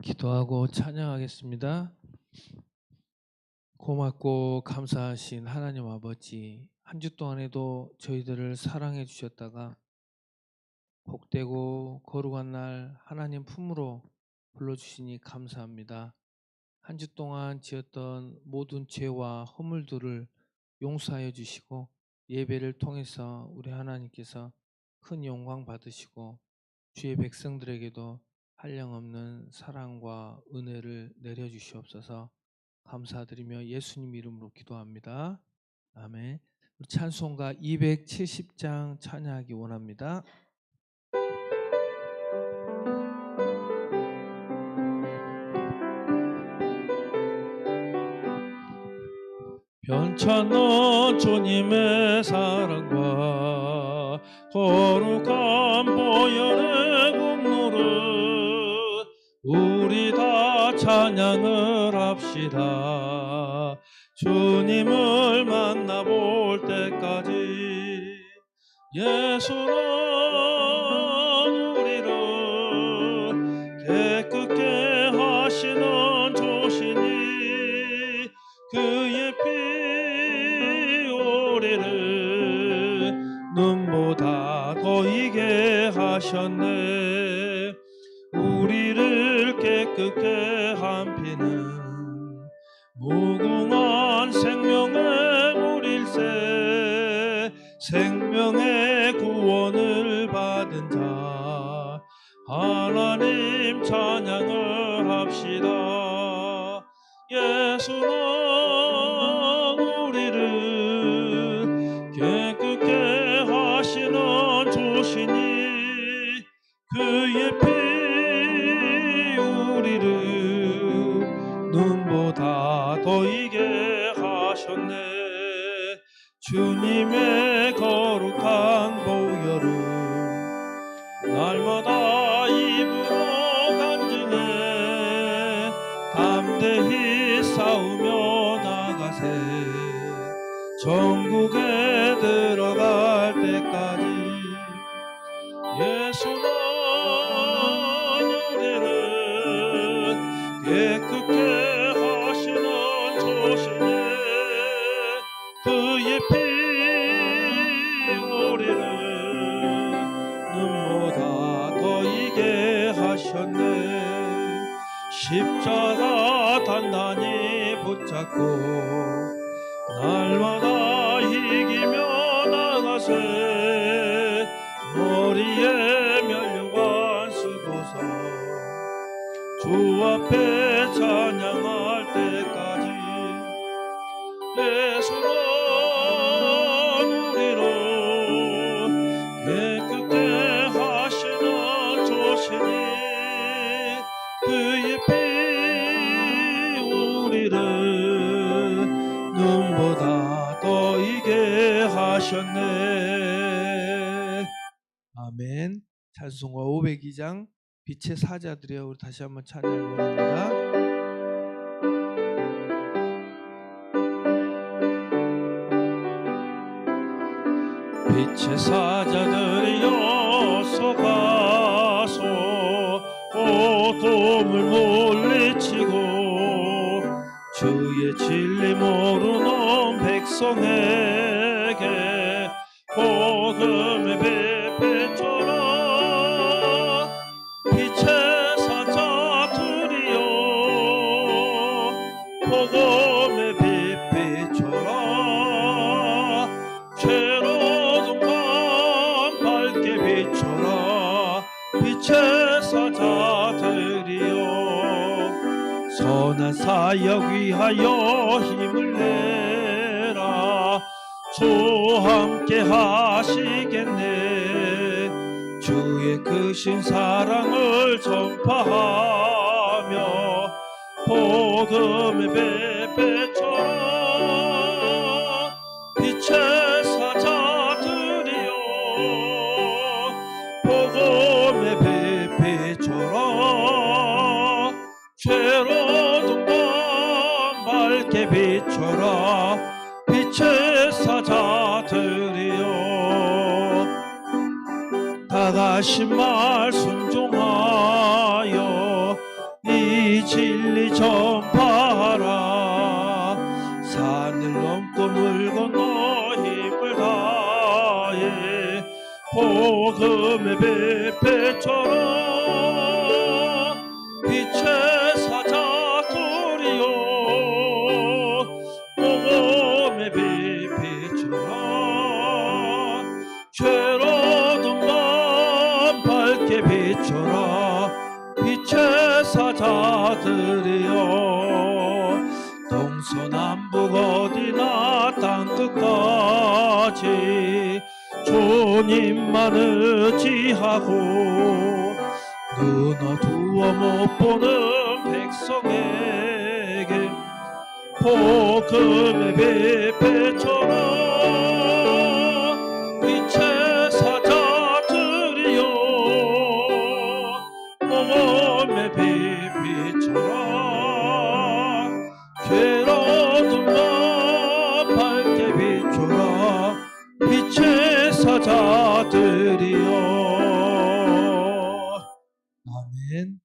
기도하고 찬양하겠습니다. 고맙고 감사하신 하나님 아버지, 한 주 동안에도 저희들을 사랑해 주셨다가 복되고 거룩한 날 하나님 품으로 불러주시니 감사합니다. 한 주 동안 지었던 모든 죄와 허물들을 용서하여 주시고 예배를 통해서 우리 하나님께서 큰 영광 받으시고 주의 백성들에게도 한량없는 사랑과 은혜를 내려주시옵소서. 감사드리며 예수님 이름으로 기도합니다. 아멘. 찬송가 270장 찬양하기 원합니다. 변찮는 주님의 사랑과 거룩한 보혈의 국물을 우리 다 찬양을 합시다. 주님을 만나볼 때까지 예수는 우리를 깨끗게 하시는 조시니 그의 피 우리를 눈보다 더이게 하셨네. 우리를 깨끗게 한 피는 무궁한 생명의 물일세. 생명의 구원을 받은 자 하나님 찬양을 합시다. 예수는 우리를 깨끗게 하시는 조시니 그의 피 우리를 눈보다 더이게 하셨네. 주님의 거룩한 보혈을 날마다 입으로 간증해 담대히 싸우며 나가세. 천국에 들어갈 때까지 예수는 우리를 깨끗게 하시는 조시니 그의 피 우리를 눈보다 더이게 하셨네. 십자가 단단히 붙잡고 날마다 이기며 나가세. 머리에 면류관 쓰고서 주 앞에 찬양할 때까지 예수는 우리를 깨끗게 하시는 조시니 그의 피 우리를 눈보다 더이게 하셨네. 아멘. 찬송가 502장 빛의 사자들이여 우리 다시 한번 찬양합니다. 빛의 사자들이여 서 가소. 오 복음을 물리치고 주의 진리 모르는 백성에게 복음의 배배처럼 빛의 사자들이여 복음의 빛비춰라 죄로운 밤 밝게 비춰라 빛의 사자들이여 선한 사역 위하여 힘을 내라 주 함께 하시겠네 주의 크신 사랑을 전파하며 복음의 배배처럼 빛의 사자들이여 복음의 배배처럼 죄로운 밤 밝게 비춰라 빛의 사자들이여 다같이 말 순종하여 이 진리 전파하라 산을 넘고 물 건너 힘을 다해 복음의 배배처럼 빛의 사자들이여 복음의 배배처럼 죄로운 밤 밝게 비춰라 빛의 사자들이여 동서남북 어디나 땅끝까지 주님만 의지하고 눈 어두워 못 보는 백성에게 복음의 배배처럼 빛의 사자들이여 복음의 빛비춰라 괴로운 밤 밝게 비춰라 빛의 사자들이여 아멘.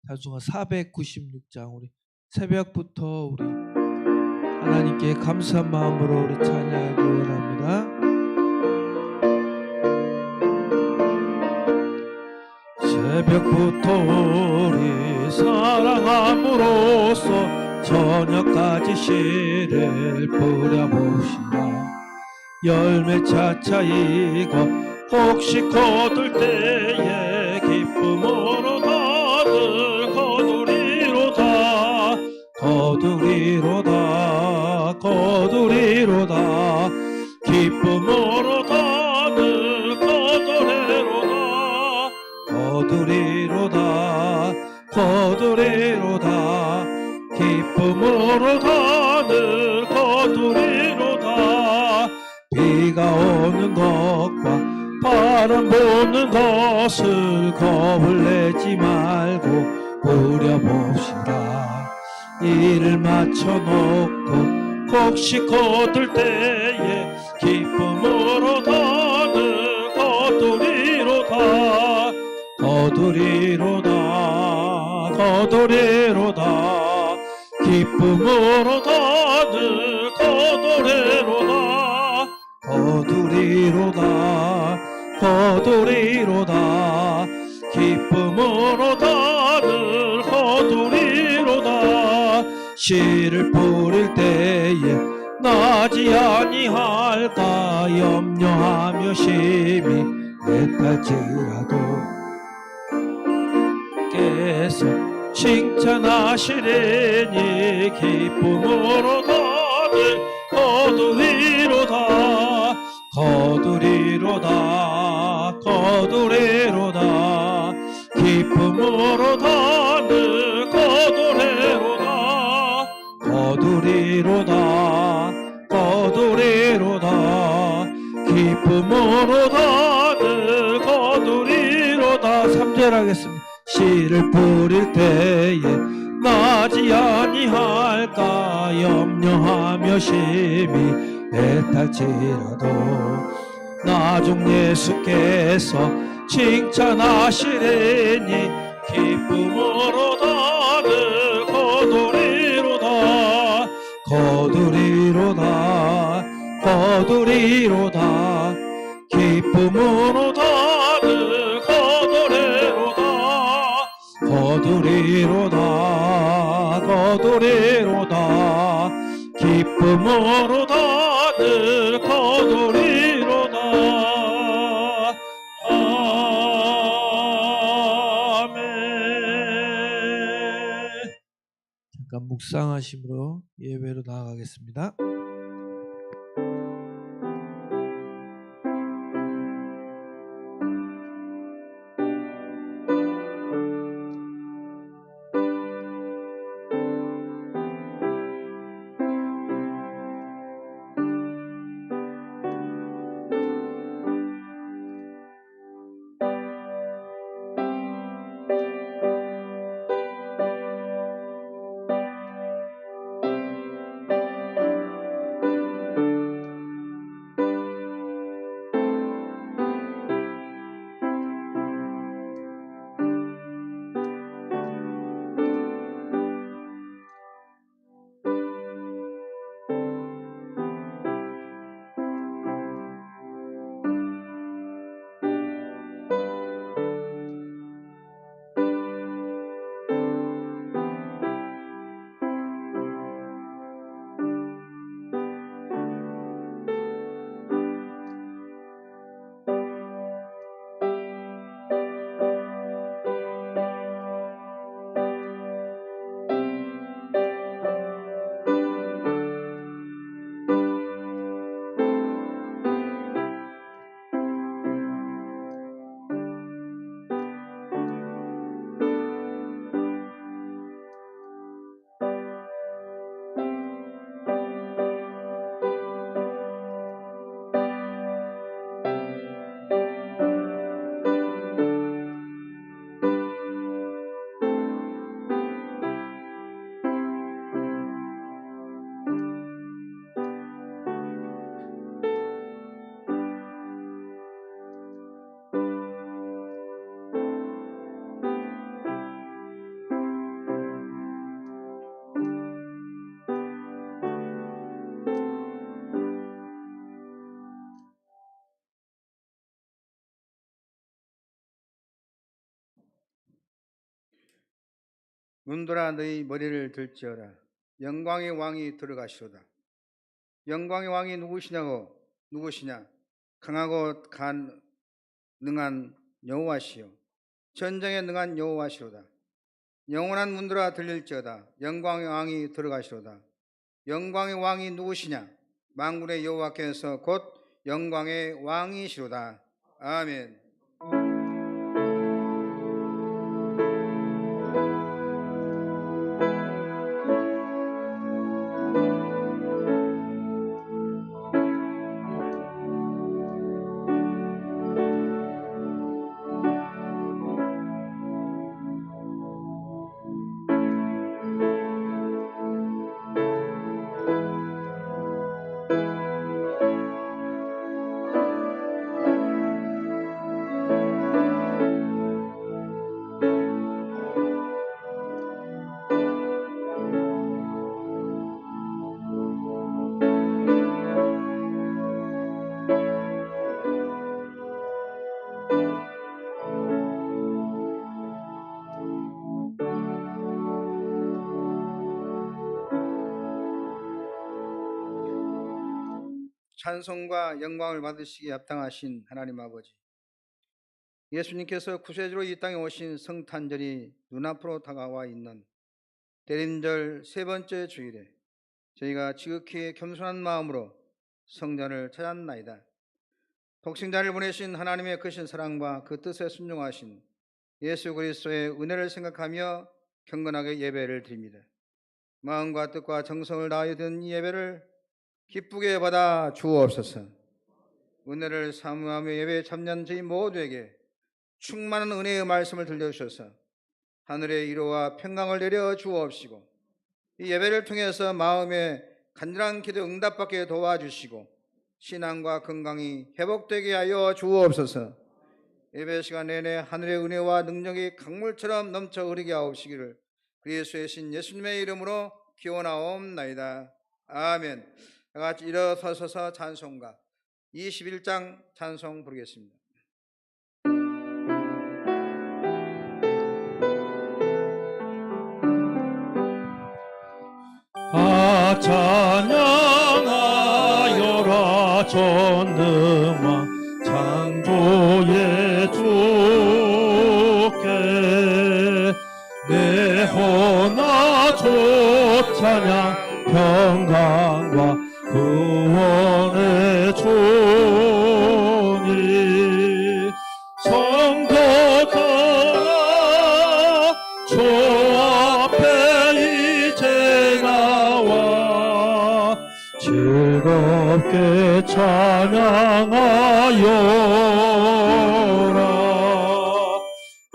찬송가 496장 우리 새벽부터 우리 하나님께 감사한 마음으로 우리 찬양하기 원합니다. 새벽부터 우리 사랑함으로써 저녁까지 씨를 뿌려봅시다. 열매 차차 익어 혹시 거둘 때에 기쁨으로 다들 거두리로다 거두리로다 거두리로다 기쁨으로 다들 거두리로다 거두리로다 거두리로다 기쁨으로 다들 거두리로다 비가 오는 것과 바람 부는 것을 겁을 내지 말고 뿌려봅시다. 일을 마쳐놓고 혹시 거둘 때에 기쁨으로 다들 거두리로다 거두리로다 거두리로다 기쁨으로 다들 거두리로다 거두리로다 거두리로다 기쁨으로 다들 거두리로다 씨를 뿌릴 때에 나지 아니할까 염려하며 심히 애탈지라도 깨서 칭찬하시리니 기쁨으로 다들 거두리로다 거두리로다 거두리로다 기쁨으로 다들 거두리로다 거두리로다 거두리로다 기쁨으로 다들 거두리로다 3절 하겠습니다. 씨를 뿌릴 때에 나지 아니할까 염려하며 심히 애탈지라도 나중 예수께서 칭찬하시리니 기쁨으로 다들 거두리로다 거두리로다 거두리로다 기쁨으로 다들 거두리로다 거두리로다 거두리로다 기쁨으로 다들 거두리로다 아멘. 잠깐 묵상하심으로 예배로 나아가겠습니다. 문들아 너희 머리를 들지어라. 영광의 왕이 들어가시로다. 영광의 왕이 누구시냐? 강하고 능한 여호와시요 전쟁에 능한 여호와시로다. 영원한 문들아 들릴지어다. 영광의 왕이 들어가시로다. 영광의 왕이 누구시냐? 만군의 여호와께서 곧 영광의 왕이시로다. 아멘. 찬송과 영광을 받으시기에 합당하신 하나님 아버지, 예수님께서 구세주로 이 땅에 오신 성탄절이 눈앞으로 다가와 있는 대림절 세 번째 주일에 저희가 지극히 겸손한 마음으로 성전을 찾았나이다. 독생자를 보내신 하나님의 크신 사랑과 그 뜻에 순종하신 예수 그리스도의 은혜를 생각하며 경건하게 예배를 드립니다. 마음과 뜻과 정성을 다하여 드린 이 예배를 기쁘게 받아 주옵소서. 은혜를 사모하며 예배에 참여한 저희 모두에게 충만한 은혜의 말씀을 들려주셔서 하늘의 위로와 평강을 내려 주옵시고, 이 예배를 통해서 마음의 간절한 기도 응답받게 도와주시고 신앙과 건강이 회복되게 하여 주옵소서. 예배 시간 내내 하늘의 은혜와 능력이 강물처럼 넘쳐 흐르게 하옵시기를 그리스도의 신 예수님의 이름으로 기원하옵나이다. 아멘. 다 같이 일어서서 찬송가 21장 찬송 부르겠습니다. 다 찬양하여라 전능한 창조의 주께 내 혼나 조 찬양 평강과 구원의 주님 성도들아 주 앞에 이제 나와 즐겁게 찬양하여라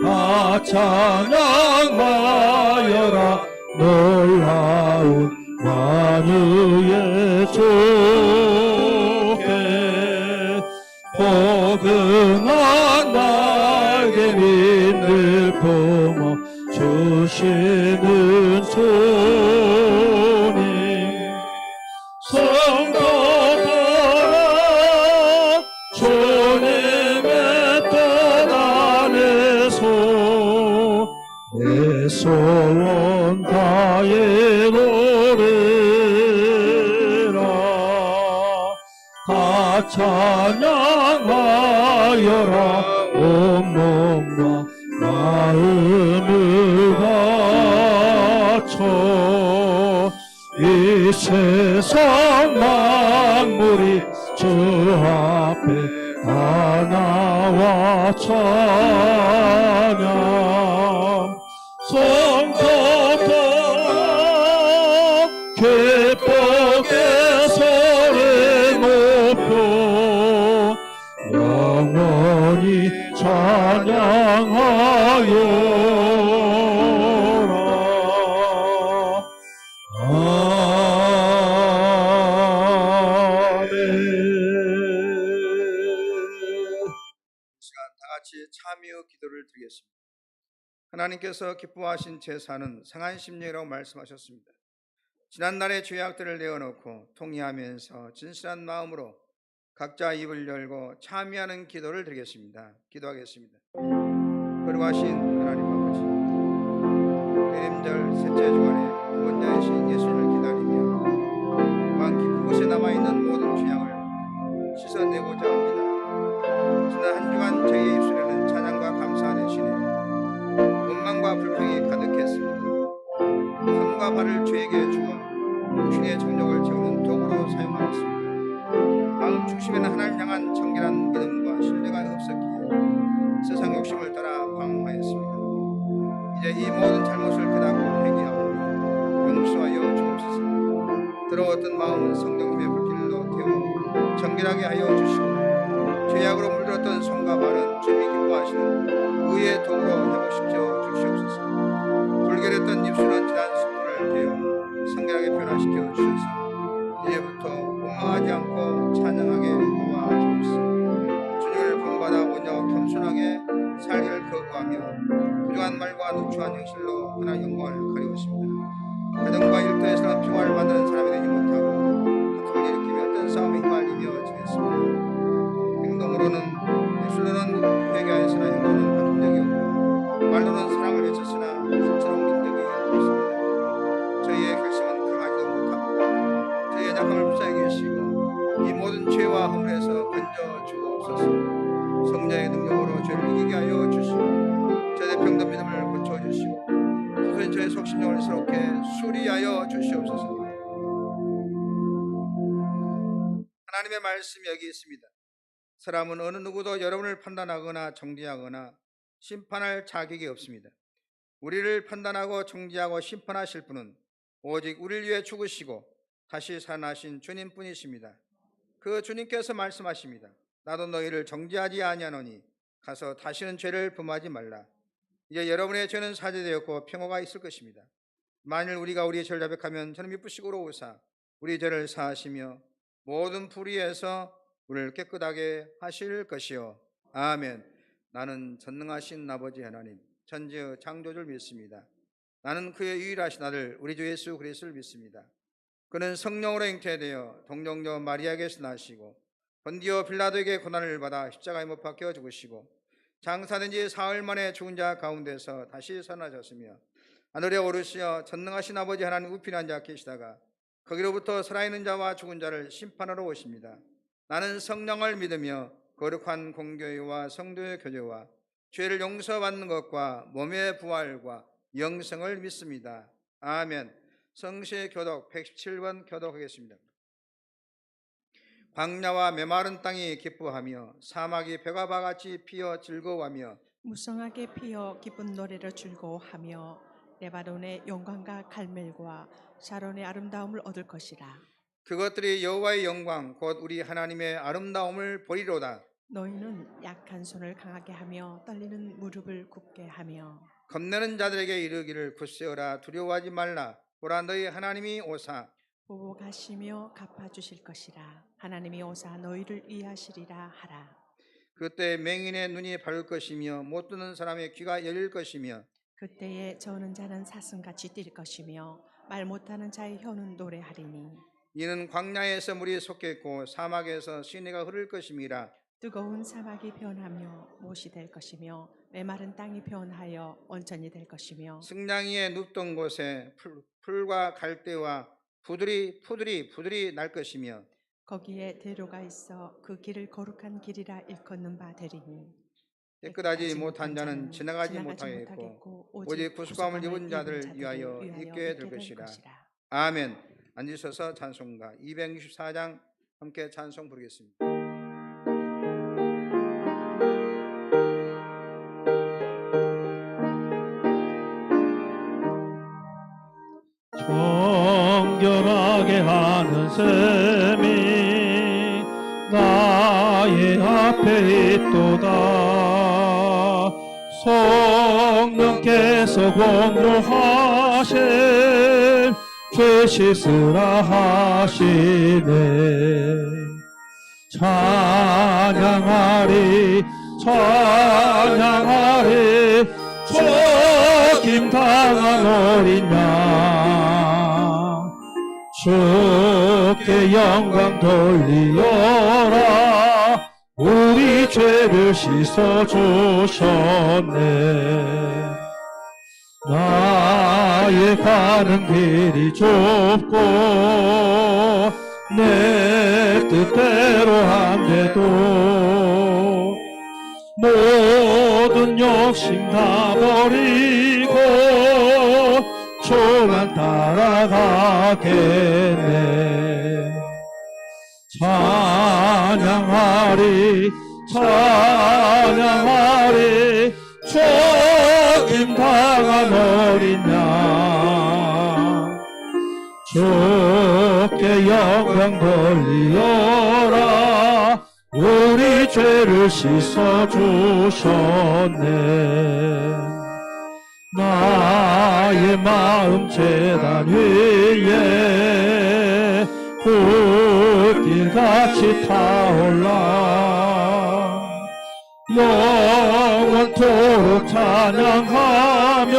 다 찬양하여라 놀라운 만유의 주께 포근한 날개 밑을 품어 주시는 주님 성도들아 주님의 뜻 안에서 내 소원 다해 노래라 다 찬양하여라 온몸과 마음을 바쳐 이 세상 만물이 주 앞에 다 나와 찬양 성도들아 기쁘게 소리 높여 영원히 찬양하여라 시간 다 같이 참여 기도를 드리겠습니다. 하나님께서 기뻐하신 제사는 상한 심령이라고 말씀하셨습니다. 지난날의 죄악들을 내어놓고 통회하면서 진실한 마음으로 각자 입을 열고 참여하는 기도를 드리겠습니다. 기도하겠습니다. 거룩하신 하나님 아버지, 대림절 셋째 주간에 구원자이신 예수님을 기다리며 왕 깊은 곳에 남아있는 모든 죄악을 씻어내고자 합니다. 지난 한 주간 저희의 입술에는 찬양과 감사하는 신에 원망과 불평이 가득했습니다. 손과 발을 죄에게 주어 육신의 정욕을 채우는 도구로 사용하였습니다. 마음 중심에는 하나님을 향한 정결한 믿음과 신뢰가 없었기에 세상 욕심을 따라 방황하였습니다. 이제 이 모든 잘못을 깨닫고 회개하오니 용서하여 주옵소서. 더러웠던 마음은 성령님의 불길로 태워 정결하게 하여 주시고 죄악으로 물들었던 손과 발은 주님이 기뻐하시는 의의 도구로 회복시켜 주시옵소서. 불결했던 입술은 지난 습도를 대어 성결하게 변화시켜 주셔서 이제부터 원망하지 않고 찬양하게 도와주옵소서. 주님을 본받아 오녀 겸손하게 살기를 거부하며 부정한 말과 누추한 행실로 하나 영광을 가리웠습니다. 가정과 일터에서는 평화를 만드는 사람이 되지 못하고 다툼을 일으키며 어떤 싸움에 휘말리며 지냈습니다. 행동으로는 입술로는 회개하였으나 행동은 바뀐 적이 없고 말로는 사랑을 외쳤으나 실제로 옮긴 적이 없습니다. 저희의 결심은 강하지도 못합니다. 저희의 약함을 불쌍히 여기시고 이 모든 죄와 허물에서 건져 주옵소서. 성령의 능력으로 죄를 이기게 하여 주시고 저의 병든 믿음을 고쳐주시고 도저히 저의 속심령을 새롭게 수리하여 주시옵소서. 하나님의 말씀이 여기 있습니다. 사람은 어느 누구도 여러분을 판단하거나 정죄하거나 심판할 자격이 없습니다. 우리를 판단하고 정죄하고 심판하실 분은 오직 우리를 위해 죽으시고 다시 살아나신 주님뿐이십니다. 그 주님께서 말씀하십니다. 나도 너희를 정죄하지 아니하노니 가서 다시는 죄를 범하지 말라. 이제 여러분의 죄는 사죄되었고 평화가 있을 것입니다. 만일 우리가 우리의 죄를 자백하면 저는 미쁘시고 오사 우리 죄를 사하시며 모든 불의에서 우리를 깨끗하게 하실 것이요. 아멘. 나는 전능하신 아버지 하나님 천지의 창조주를 믿습니다. 나는 그의 유일하신 아들 우리 주 예수 그리스도를 믿습니다. 그는 성령으로 잉태되어 동정녀 마리아에게서 나시고 본디오 빌라도에게 고난을 받아 십자가에 못 박혀 죽으시고 장사된 지 사흘 만에 죽은 자 가운데서 다시 살아나셨으며 하늘에 오르시어 전능하신 아버지 하나님 우편에 앉아 계시다가 거기로부터 살아있는 자와 죽은 자를 심판하러 오십니다. 나는 성령을 믿으며 거룩한 공교회와 성도의 교제와 죄를 용서받는 것과 몸의 부활과 영생을 믿습니다. 아멘. 성시의 교독 117번 교독하겠습니다. 광야와 메마른 땅이 기뻐하며 사막이 벼가 바같이 피어 즐거워하며 무성하게 피어 기쁜 노래로 즐거워하며 레바논의 영광과 갈멜과 샤론의 아름다움을 얻을 것이라. 그것들이 여호와의 영광 곧 우리 하나님의 아름다움을 보리로다. 너희는 약한 손을 강하게 하며 떨리는 무릎을 굽게 하며 겁내는 자들에게 이르기를 굳세어라 두려워하지 말라. 보라 너희 하나님이 오사 보복하시며 갚아주실 것이라. 하나님이 오사 너희를 위하시리라 하라. 그때 맹인의 눈이 밝을 것이며 못 듣는 사람의 귀가 열릴 것이며 그때에 저는 자는 사슴같이 뛸 것이며 말 못하는 자의 혀는 노래하리니 이는 광야에서 물이 솟겠고 사막에서 시내가 흐를 것임이라. 뜨거운 사막이 변하며 못이 될 것이며 메마른 땅이 변하여 원천이 될 것이며 승냥이의 눕던 곳에 풀과 갈대와 푸들이 날 것이며 거기에 대로가 있어 그 길을 거룩한 길이라 일컫는 바 되리니 깨끗하지 못한 자는 지나가지 못하겠고 오직 구속함을 입은 자들 위하여 있게 될 것이라. 아멘. 앉으셔서 찬송가 264장 함께 찬송 부르겠습니다. 정결하게 하는 셈이 나의 앞에 있도다. 성령께서 공조하신 죄 씻으라 하시네. 찬양하리 죽임당한 어린 양 주께 영광 돌리어라. 우리 죄를 씻어주셨네. 나의 가는 길이 좁고 내 뜻대로 안 돼도 모든 욕심 다 버리고 주만 따라가겠네. 찬양하리 죽임당한 어린 양 주께 영광 돌리어라. 우리 죄를 씻어주셨네. 나의 마음 제단 위에 불길같이 타올라. 영원토록 찬양하며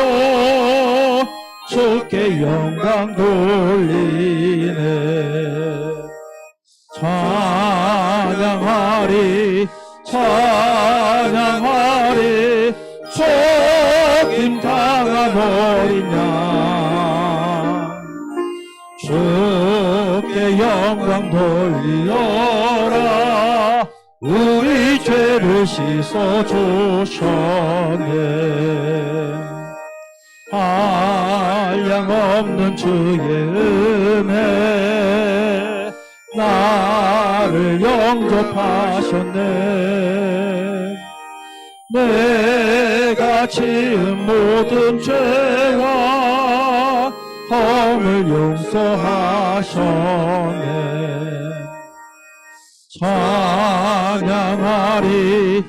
주께 영광 돌리네. 찬양하리 죽임당한 어린 양 주께 영광 돌리어라. 우리 죄를 씻어주셨네. 한량없는 주의 은혜 나를 영접하셨네. 내가 지은 모든 죄와 허물 용서하셨네. 찬양하리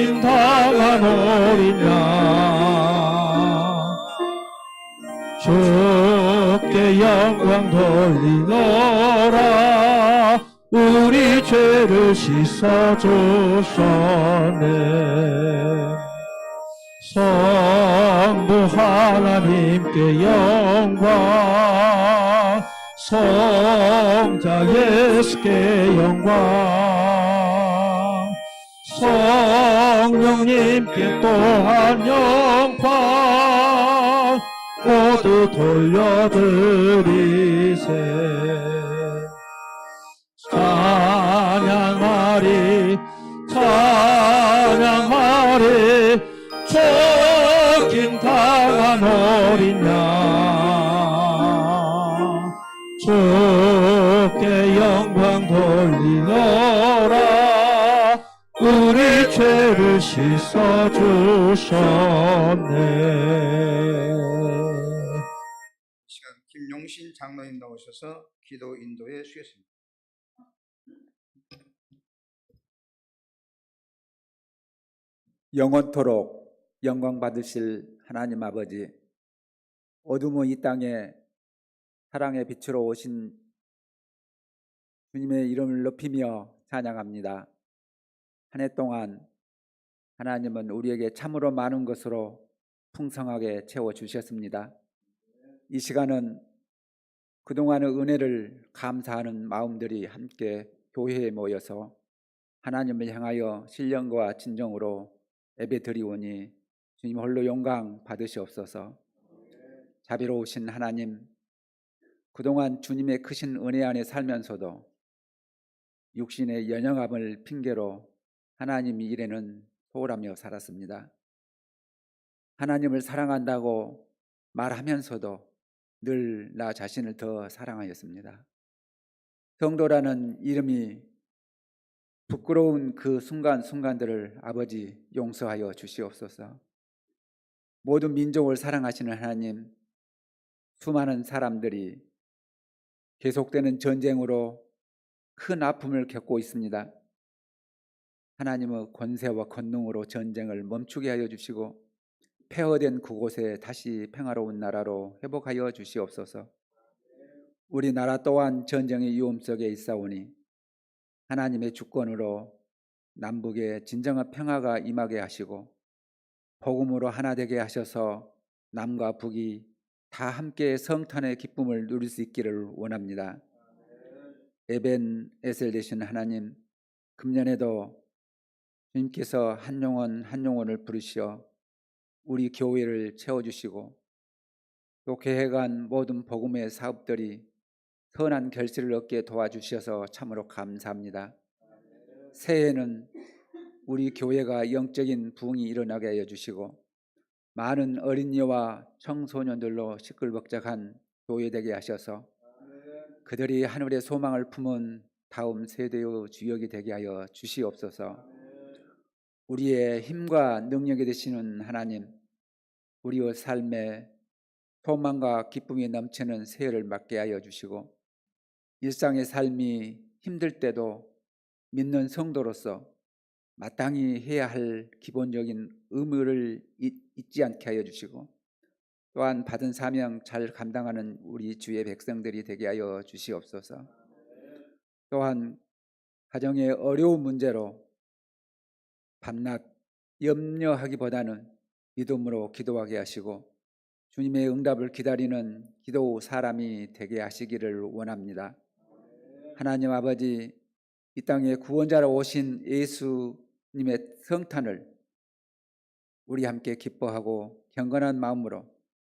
죽임당한 어린 양 주께 영광 돌리너라. 우리 우리 죄를 씻어주셨네. 성부 하나님께 영광, 성자 예수께 영광, 성령님께 또한 영광 모두 돌려드리세. 찬양하리 찬양하리 죽임 당한 어린 양, 주께 영광 돌리노라. 우리 죄를 씻어주셨네. 시간 김용신 장로님 나오셔서 기도 인도해 주시겠습니다. 영원토록 영광 받으실 하나님 아버지, 어둠의 이 땅에 사랑의 빛으로 오신 주님의 이름을 높이며 찬양합니다. 한 해 동안 하나님은 우리에게 참으로 많은 것으로 풍성하게 채워주셨습니다. 이 시간은 그동안의 은혜를 감사하는 마음들이 함께 교회에 모여서 하나님을 향하여 신령과 진정으로 예배드리오니 주님 홀로 영광 받으시옵소서. 자비로우신 하나님, 그동안 주님의 크신 은혜 안에 살면서도 육신의 연약함을 핑계로 하나님 일에는 소홀하며 살았습니다. 하나님을 사랑한다고 말하면서도 늘 나 자신을 더 사랑하였습니다. 성도라는 이름이 부끄러운 그 순간순간들을 아버지 용서하여 주시옵소서. 모든 민족을 사랑하시는 하나님, 수많은 사람들이 계속되는 전쟁으로 큰 아픔을 겪고 있습니다. 하나님의 권세와 권능으로 전쟁을 멈추게 하여 주시고 폐허된 그곳에 다시 평화로운 나라로 회복하여 주시옵소서. 우리나라 또한 전쟁의 위험 속에 있사오니 하나님의 주권으로 남북에 진정한 평화가 임하게 하시고 복음으로 하나 되게 하셔서 남과 북이 다 함께 성탄의 기쁨을 누릴 수 있기를 원합니다. 에벤에셀 되신 하나님, 금년에도 주님께서 한 영혼 한 영혼을 부르시어 우리 교회를 채워주시고 또 계획한 모든 복음의 사업들이 선한 결실을 얻게 도와주셔서 참으로 감사합니다. 새해에는 우리 교회가 영적인 부흥이 일어나게 하여 주시고 많은 어린이와 청소년들로 시끌벅적한 교회 되게 하셔서 그들이 하늘의 소망을 품은 다음 세대의 주역이 되게 하여 주시옵소서. 우리의 힘과 능력이 되시는 하나님, 우리의 삶에 소망과 기쁨이 넘치는 새해를 맞게 하여 주시고 일상의 삶이 힘들 때도 믿는 성도로서 마땅히 해야 할 기본적인 의무를 잊지 않게 하여 주시고 또한 받은 사명 잘 감당하는 우리 주의 백성들이 되게 하여 주시옵소서. 또한 가정의 어려운 문제로 밤낮 염려하기보다는 믿음으로 기도하게 하시고 주님의 응답을 기다리는 기도 사람이 되게 하시기를 원합니다. 하나님 아버지, 이 땅에 구원자로 오신 예수님의 성탄을 우리 함께 기뻐하고 경건한 마음으로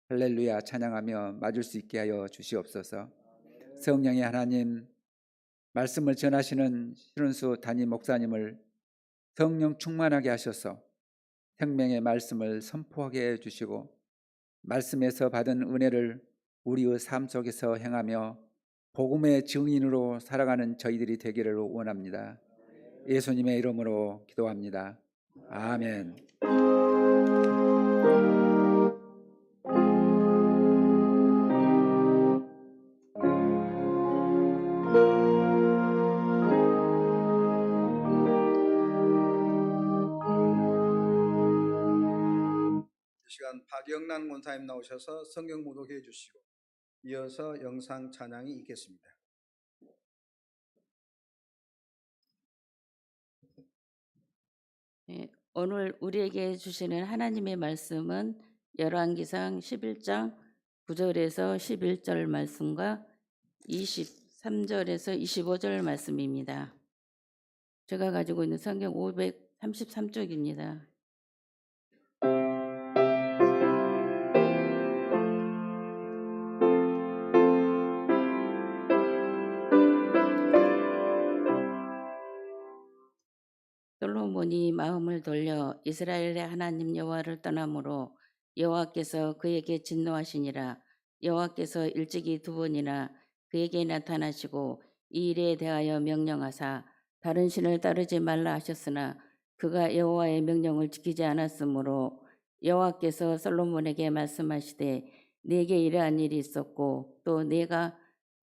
할렐루야 찬양하며 맞을 수 있게 하여 주시옵소서. 성령의 하나님, 말씀을 전하시는 신은수 담임 목사님을 성령 충만하게 하셔서 생명의 말씀을 선포하게 해주시고 말씀에서 받은 은혜를 우리의 삶 속에서 행하며 복음의 증인으로 살아가는 저희들이 되기를 원합니다. 예수님의 이름으로 기도합니다. 아멘. 이 시간 박영란 권사님 나오셔서 성경 묵독해 주시고 이어서 영상 찬양이 있겠습니다. 오늘 우리에게 주시는 하나님의 말씀은 열왕기상 11장 9절에서 11절 말씀과 23절에서 25절 말씀입니다. 제가 가지고 있는 성경 533쪽입니다. 솔로몬이 마음을 돌려 이스라엘의 하나님 여호와를 떠나므로 여호와께서 그에게 진노하시니라. 여호와께서 일찍이 두 번이나 그에게 나타나시고 이 일에 대하여 명령하사 다른 신을 따르지 말라 하셨으나 그가 여호와의 명령을 지키지 않았으므로 여호와께서 솔로몬에게 말씀하시되 내게 이러한 일이 있었고 또 내가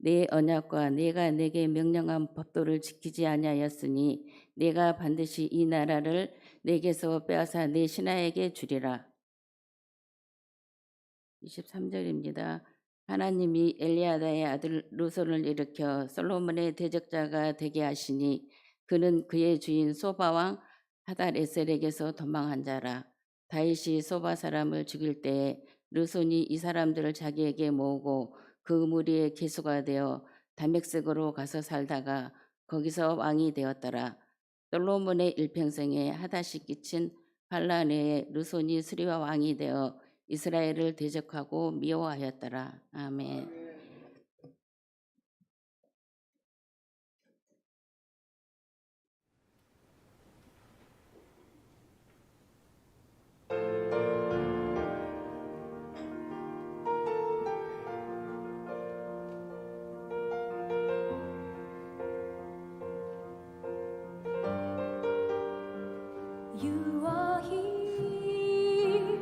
내 언약과 내가 내게 명령한 법도를 지키지 아니하였으니 내가 반드시 이 나라를 내게서 빼앗아 내 신하에게 주리라. 23절입니다. 하나님이 엘리야다의 아들 루손을 일으켜 솔로몬의 대적자가 되게 하시니 그는 그의 주인 소바 왕 하닷에셀에게서 도망한 자라. 다윗이 소바 사람을 죽일 때에 르손이 이 사람들을 자기에게 모으고 그 무리의 계수가 되어 다메섹으로 가서 살다가 거기서 왕이 되었더라. 솔로몬의 일평생에 하닷이 끼친 반란에 르손이 수리와 왕이 되어 이스라엘을 대적하고 미워하였더라. 아멘. You are here,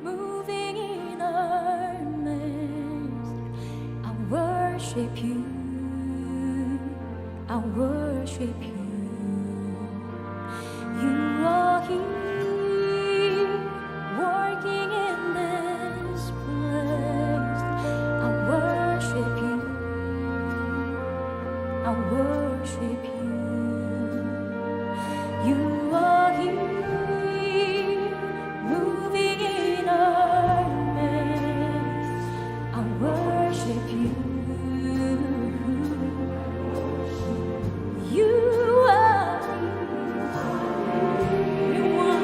moving in our midst. I worship you. I worship you. You are here, working in this place. I worship you. I worship you. You are here, moving in our midst. I worship you. You are here, you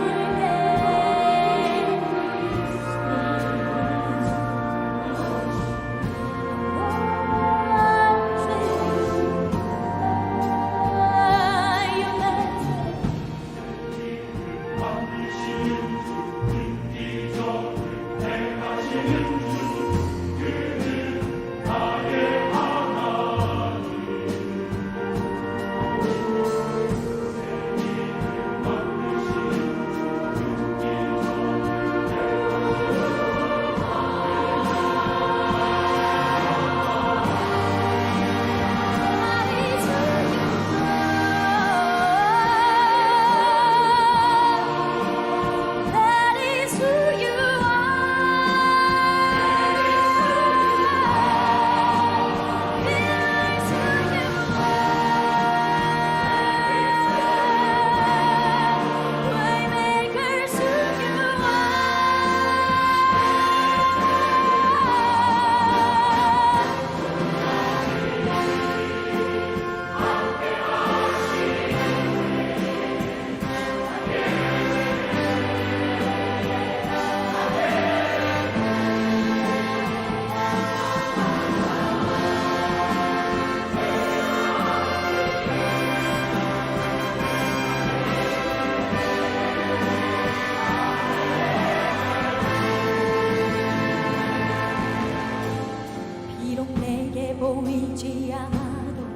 보이지 않아도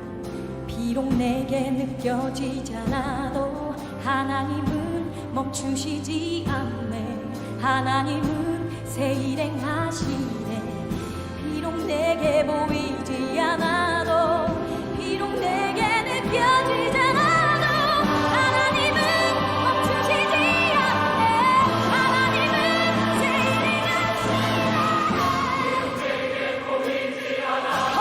비록 내게 느껴지지 않아도 하나님은 멈추시지 않네. 하나님은 새 일행하시네. 비록 내게 보이지 않아도 비록 내게 느껴지지 않아도 하나님은 멈추시지 않네. 하나님은 새 일행하시네. 비록 내게 보이지 않아도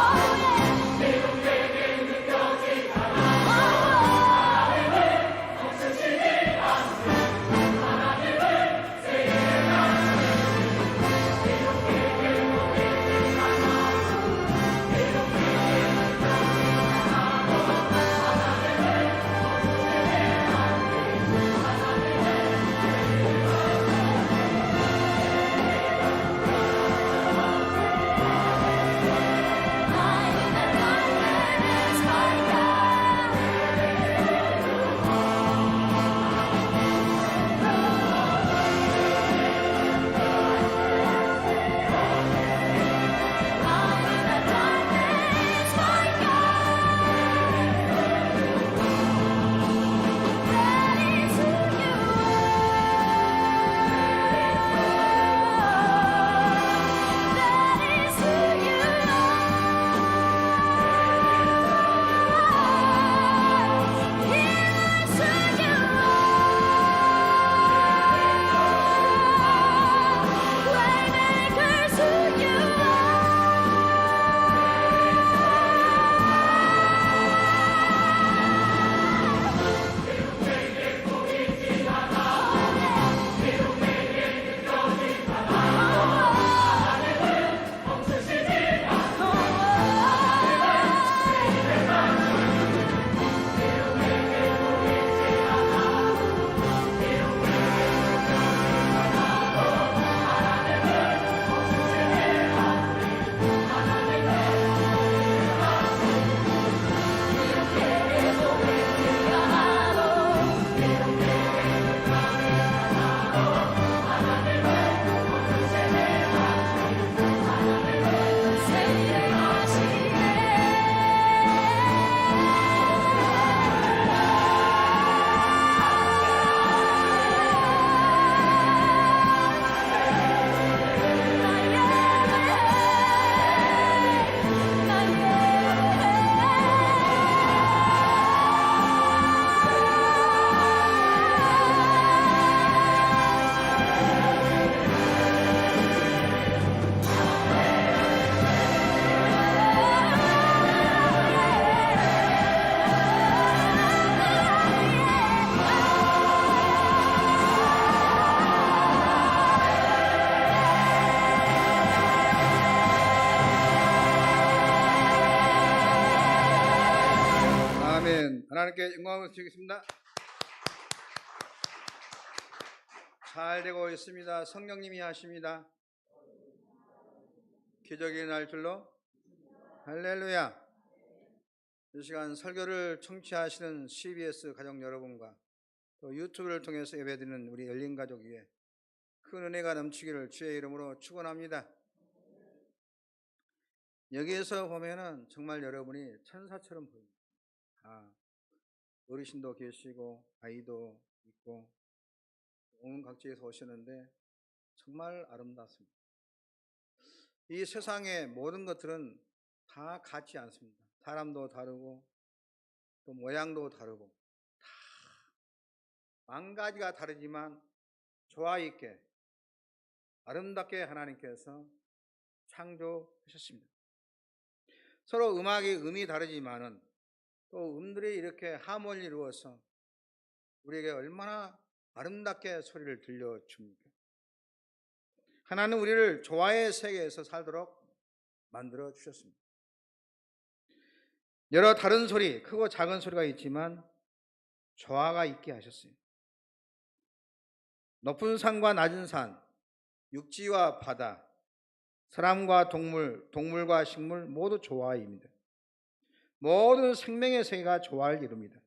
하나님께 영광을 드리겠습니다. 잘 되고 있습니다. 성령님이 하십니다. 기적이 일어날 줄로 할렐루야. 이 시간 설교를 청취하시는 CBS 가족 여러분과 또 유튜브를 통해서 예배드리는 우리 열린 가족 위에 큰 은혜가 넘치기를 주의 이름으로 축원합니다. 여기에서 보면은 정말 여러분이 천사처럼 보입니다. 어르신도 계시고 아이도 있고 온 각지에서 오셨는데 정말 아름답습니다. 이 세상의 모든 것들은 다 같지 않습니다. 사람도 다르고 또 모양도 다르고 다 만 가지가 다르지만 조화 있게 아름답게 하나님께서 창조하셨습니다. 서로 음악의 음이 다르지만은 또 음들이 이렇게 하모니를 이루어서 우리에게 얼마나 아름답게 소리를 들려줍니까? 하나님은 우리를 조화의 세계에서 살도록 만들어 주셨습니다. 여러 다른 소리, 크고 작은 소리가 있지만 조화가 있게 하셨어요. 높은 산과 낮은 산, 육지와 바다, 사람과 동물, 동물과 식물 모두 조화입니다. 모든 생명의 세계가 조화를 이룹니다.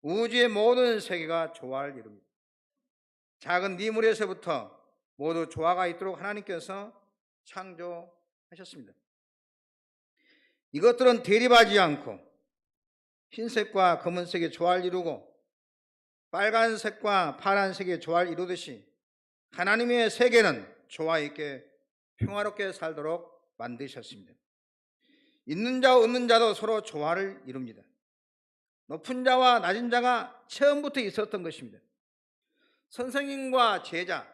우주의 모든 세계가 조화를 이룹니다. 작은 미물에서부터 모두 조화가 있도록 하나님께서 창조하셨습니다. 이것들은 대립하지 않고 흰색과 검은색의 조화를 이루고 빨간색과 파란색의 조화를 이루듯이 하나님의 세계는 조화 있게 평화롭게 살도록 만드셨습니다. 있는 자와 없는 자도 서로 조화를 이룹니다. 높은 자와 낮은 자가 처음부터 있었던 것입니다. 선생님과 제자,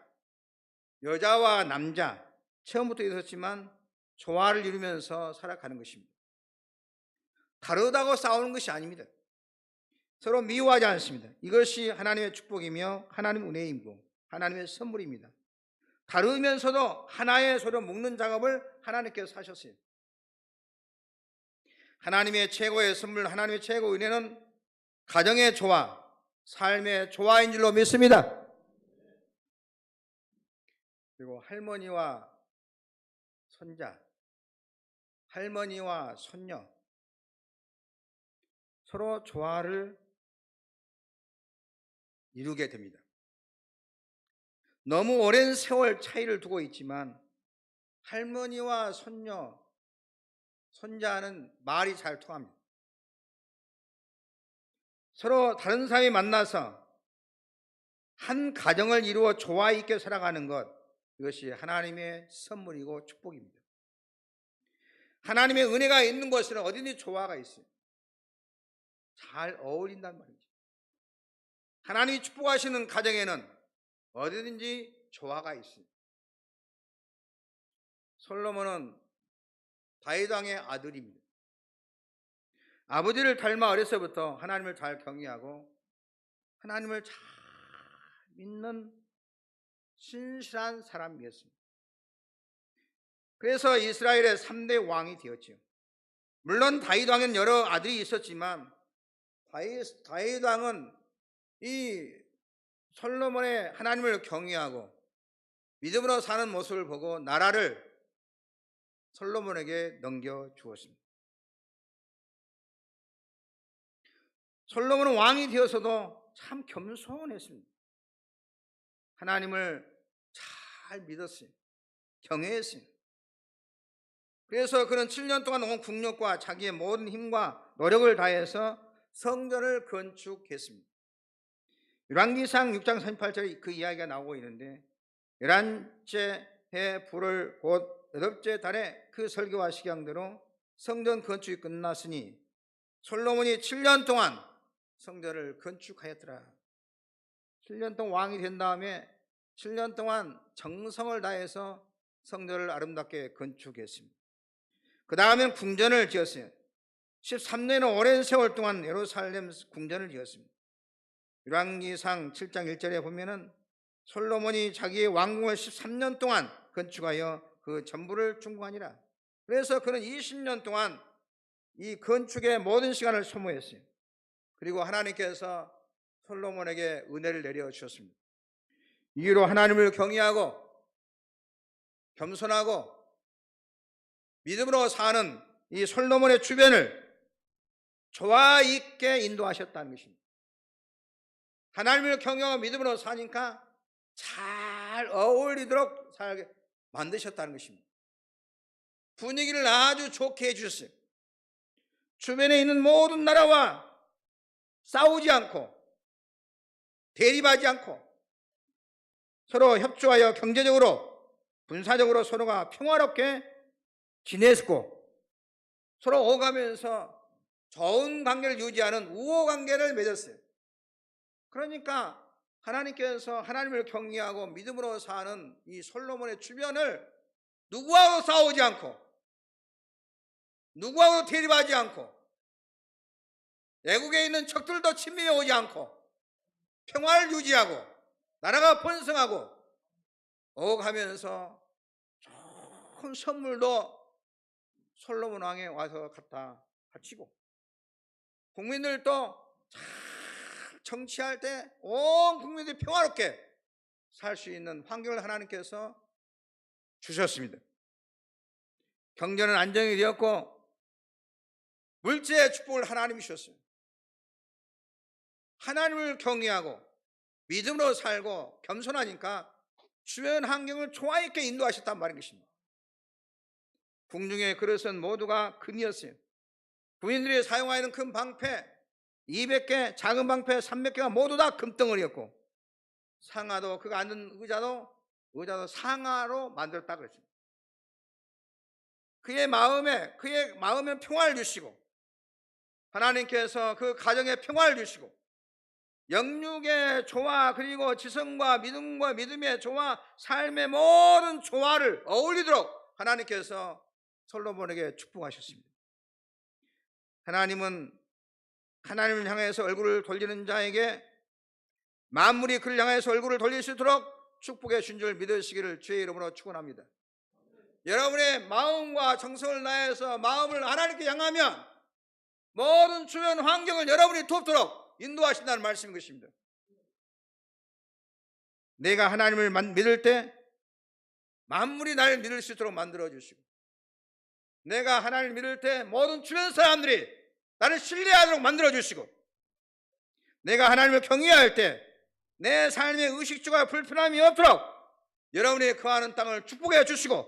여자와 남자 처음부터 있었지만 조화를 이루면서 살아가는 것입니다. 다르다고 싸우는 것이 아닙니다. 서로 미워하지 않습니다. 이것이 하나님의 축복이며 하나님의 은혜이고 하나님의 선물입니다. 다르면서도 하나의 소리로 묶는 작업을 하나님께서 하셨어요. 하나님의 최고의 선물, 하나님의 최고의 은혜는 가정의 조화, 삶의 조화인 줄로 믿습니다. 그리고 할머니와 손자, 할머니와 손녀 서로 조화를 이루게 됩니다. 너무 오랜 세월 차이를 두고 있지만 할머니와 손녀, 손자는 말이 잘 통합니다. 서로 다른 사람이 만나서 한 가정을 이루어 조화 있게 살아가는 것, 이것이 하나님의 선물이고 축복입니다. 하나님의 은혜가 있는 곳에는 어디든지 조화가 있어요. 잘 어울린단 말이죠. 하나님이 축복하시는 가정에는 어디든지 조화가 있어요. 솔로몬은 다윗 왕의 아들입니다. 아버지를 닮아 어려서부터 하나님을 잘 경외하고 하나님을 잘 믿는 신실한 사람이었습니다. 그래서 이스라엘의 3대 왕이 되었죠. 물론 다윗 왕에는 여러 아들이 있었지만 다윗 왕은 이 솔로몬의 하나님을 경외하고 믿음으로 사는 모습을 보고 나라를 솔로몬에게 넘겨주었습니다. 솔로몬은 왕이 되어서도 참 겸손했습니다. 하나님을 잘 믿었어요. 경외했어요. 그래서 그는 7년 동안 온 국력과 자기의 모든 힘과 노력을 다해서 성전을 건축했습니다. 열왕기상 6장 38절에 그 이야기가 나오고 있는데 11째 해 불을 곧 8째 달에 그 설교와 식양대로 성전 건축이 끝났으니 솔로몬이 7년 동안 성전을 건축하였더라. 7년 동안 왕이 된 다음에 7년 동안 정성을 다해서 성전을 아름답게 건축했습니다. 그 다음엔 궁전을 지었어요. 13년의 오랜 세월 동안 예루살렘 궁전을 지었습니다. 열왕기상 7장 1절에 보면은 솔로몬이 자기의 왕궁을 13년 동안 건축하여 그 전부를 중궁하니라. 그래서 그는 20년 동안 이 건축에 모든 시간을 소모했어요. 그리고 하나님께서 솔로몬에게 은혜를 내려 주셨습니다. 이로 하나님을 경외하고 겸손하고 믿음으로 사는 이 솔로몬의 주변을 조화 있게 인도하셨다는 것입니다. 하나님을 경외하고 믿음으로 사니까 잘 어울리도록 살게 만드셨다는 것입니다. 분위기를 아주 좋게 해주셨어요. 주변에 있는 모든 나라와 싸우지 않고 대립하지 않고 서로 협조하여 경제적으로 군사적으로 서로가 평화롭게 지냈고 서로 오가면서 좋은 관계를 유지하는 우호 관계를 맺었어요. 그러니까 하나님께서 하나님을 경외하고 믿음으로 사는 이 솔로몬의 주변을 누구하고 싸우지 않고 누구하고 대립하지 않고 외국에 있는 적들도 침입해 오지 않고 평화를 유지하고 나라가 번성하고 오가면서 좋은 선물도 솔로몬 왕에 와서 갖다 바치고 국민들도 잘 정치할 때 온 국민들이 평화롭게 살 수 있는 환경을 하나님께서 주셨습니다. 경제는 안정이 되었고 물질의 축복을 하나님이 주셨어요. 하나님을 경외하고 믿음으로 살고 겸손하니까 주변 환경을 조화 있게 인도하셨단 말인 것입니다. 궁중의 그릇은 모두가 금이었어요. 부인들이 사용하는 큰 방패 200개, 작은 방패 300개가 모두 다 금덩어리였고 상아도 그가 앉은 의자도 상아로 만들었다 그랬습니다. 그의 마음에 평화를 주시고 하나님께서 그 가정에 평화를 주시고 영육의 조화 그리고 지성과 믿음과 믿음의 조화 삶의 모든 조화를 어울리도록 하나님께서 솔로몬에게 축복하셨습니다. 하나님은 하나님을 향해서 얼굴을 돌리는 자에게 만물이 그를 향해서 얼굴을 돌릴 수 있도록 축복해 준 줄 믿으시기를 주의 이름으로 축원합니다. 여러분의 마음과 정성을 다해서 마음을 하나님께 향하면 모든 주변 환경을 여러분이 돕도록 인도하신다는 말씀인 것입니다. 내가 하나님을 믿을 때 만물이 나를 믿을 수 있도록 만들어 주시고 내가 하나님을 믿을 때 모든 주변 사람들이 나를 신뢰하도록 만들어 주시고 내가 하나님을 경외할 때 내 삶의 의식주가 불편함이 없도록 여러분이 거하는 땅을 축복해 주시고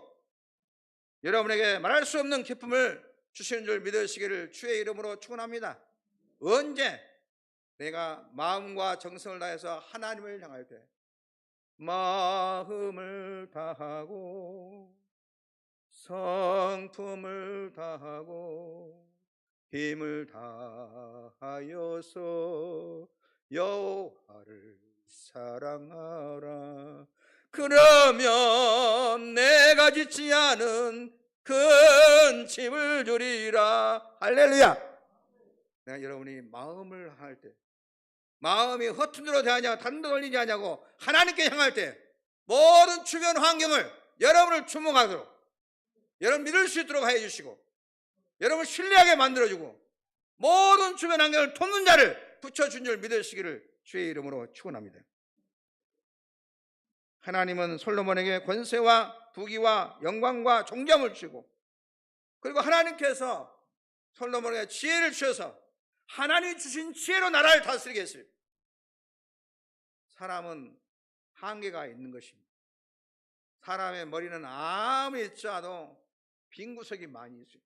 여러분에게 말할 수 없는 기쁨을 주시는 줄 믿으시기를 주의 이름으로 축원합니다. 언제 내가 마음과 정성을 다해서 하나님을 향할 때 마음을 다하고 성품을 다하고 힘을 다하여서 여호와를 사랑하라. 그러면 내가 짓지 않은 큰 집을 주리라. 할렐루야. 내가 여러분이 마음을 할 때 마음이 허튼 대로 대하냐 다른 데 돌리지 않냐고 하나님께 향할 때 모든 주변 환경을 여러분을 주목하도록 여러분 믿을 수 있도록 해 주시고 여러분 신뢰하게 만들어주고 모든 주변 환경을 돕는 자를 붙여준 줄 믿으시기를 주의 이름으로 축원합니다. 하나님은 솔로몬에게 권세와 부귀와 영광과 존경을 주시고 그리고 하나님께서 솔로몬에게 지혜를 주셔서 하나님이 주신 지혜로 나라를 다스리게 했어요. 사람은 한계가 있는 것입니다. 사람의 머리는 아무리 짜도 빈 구석이 많이 있어요.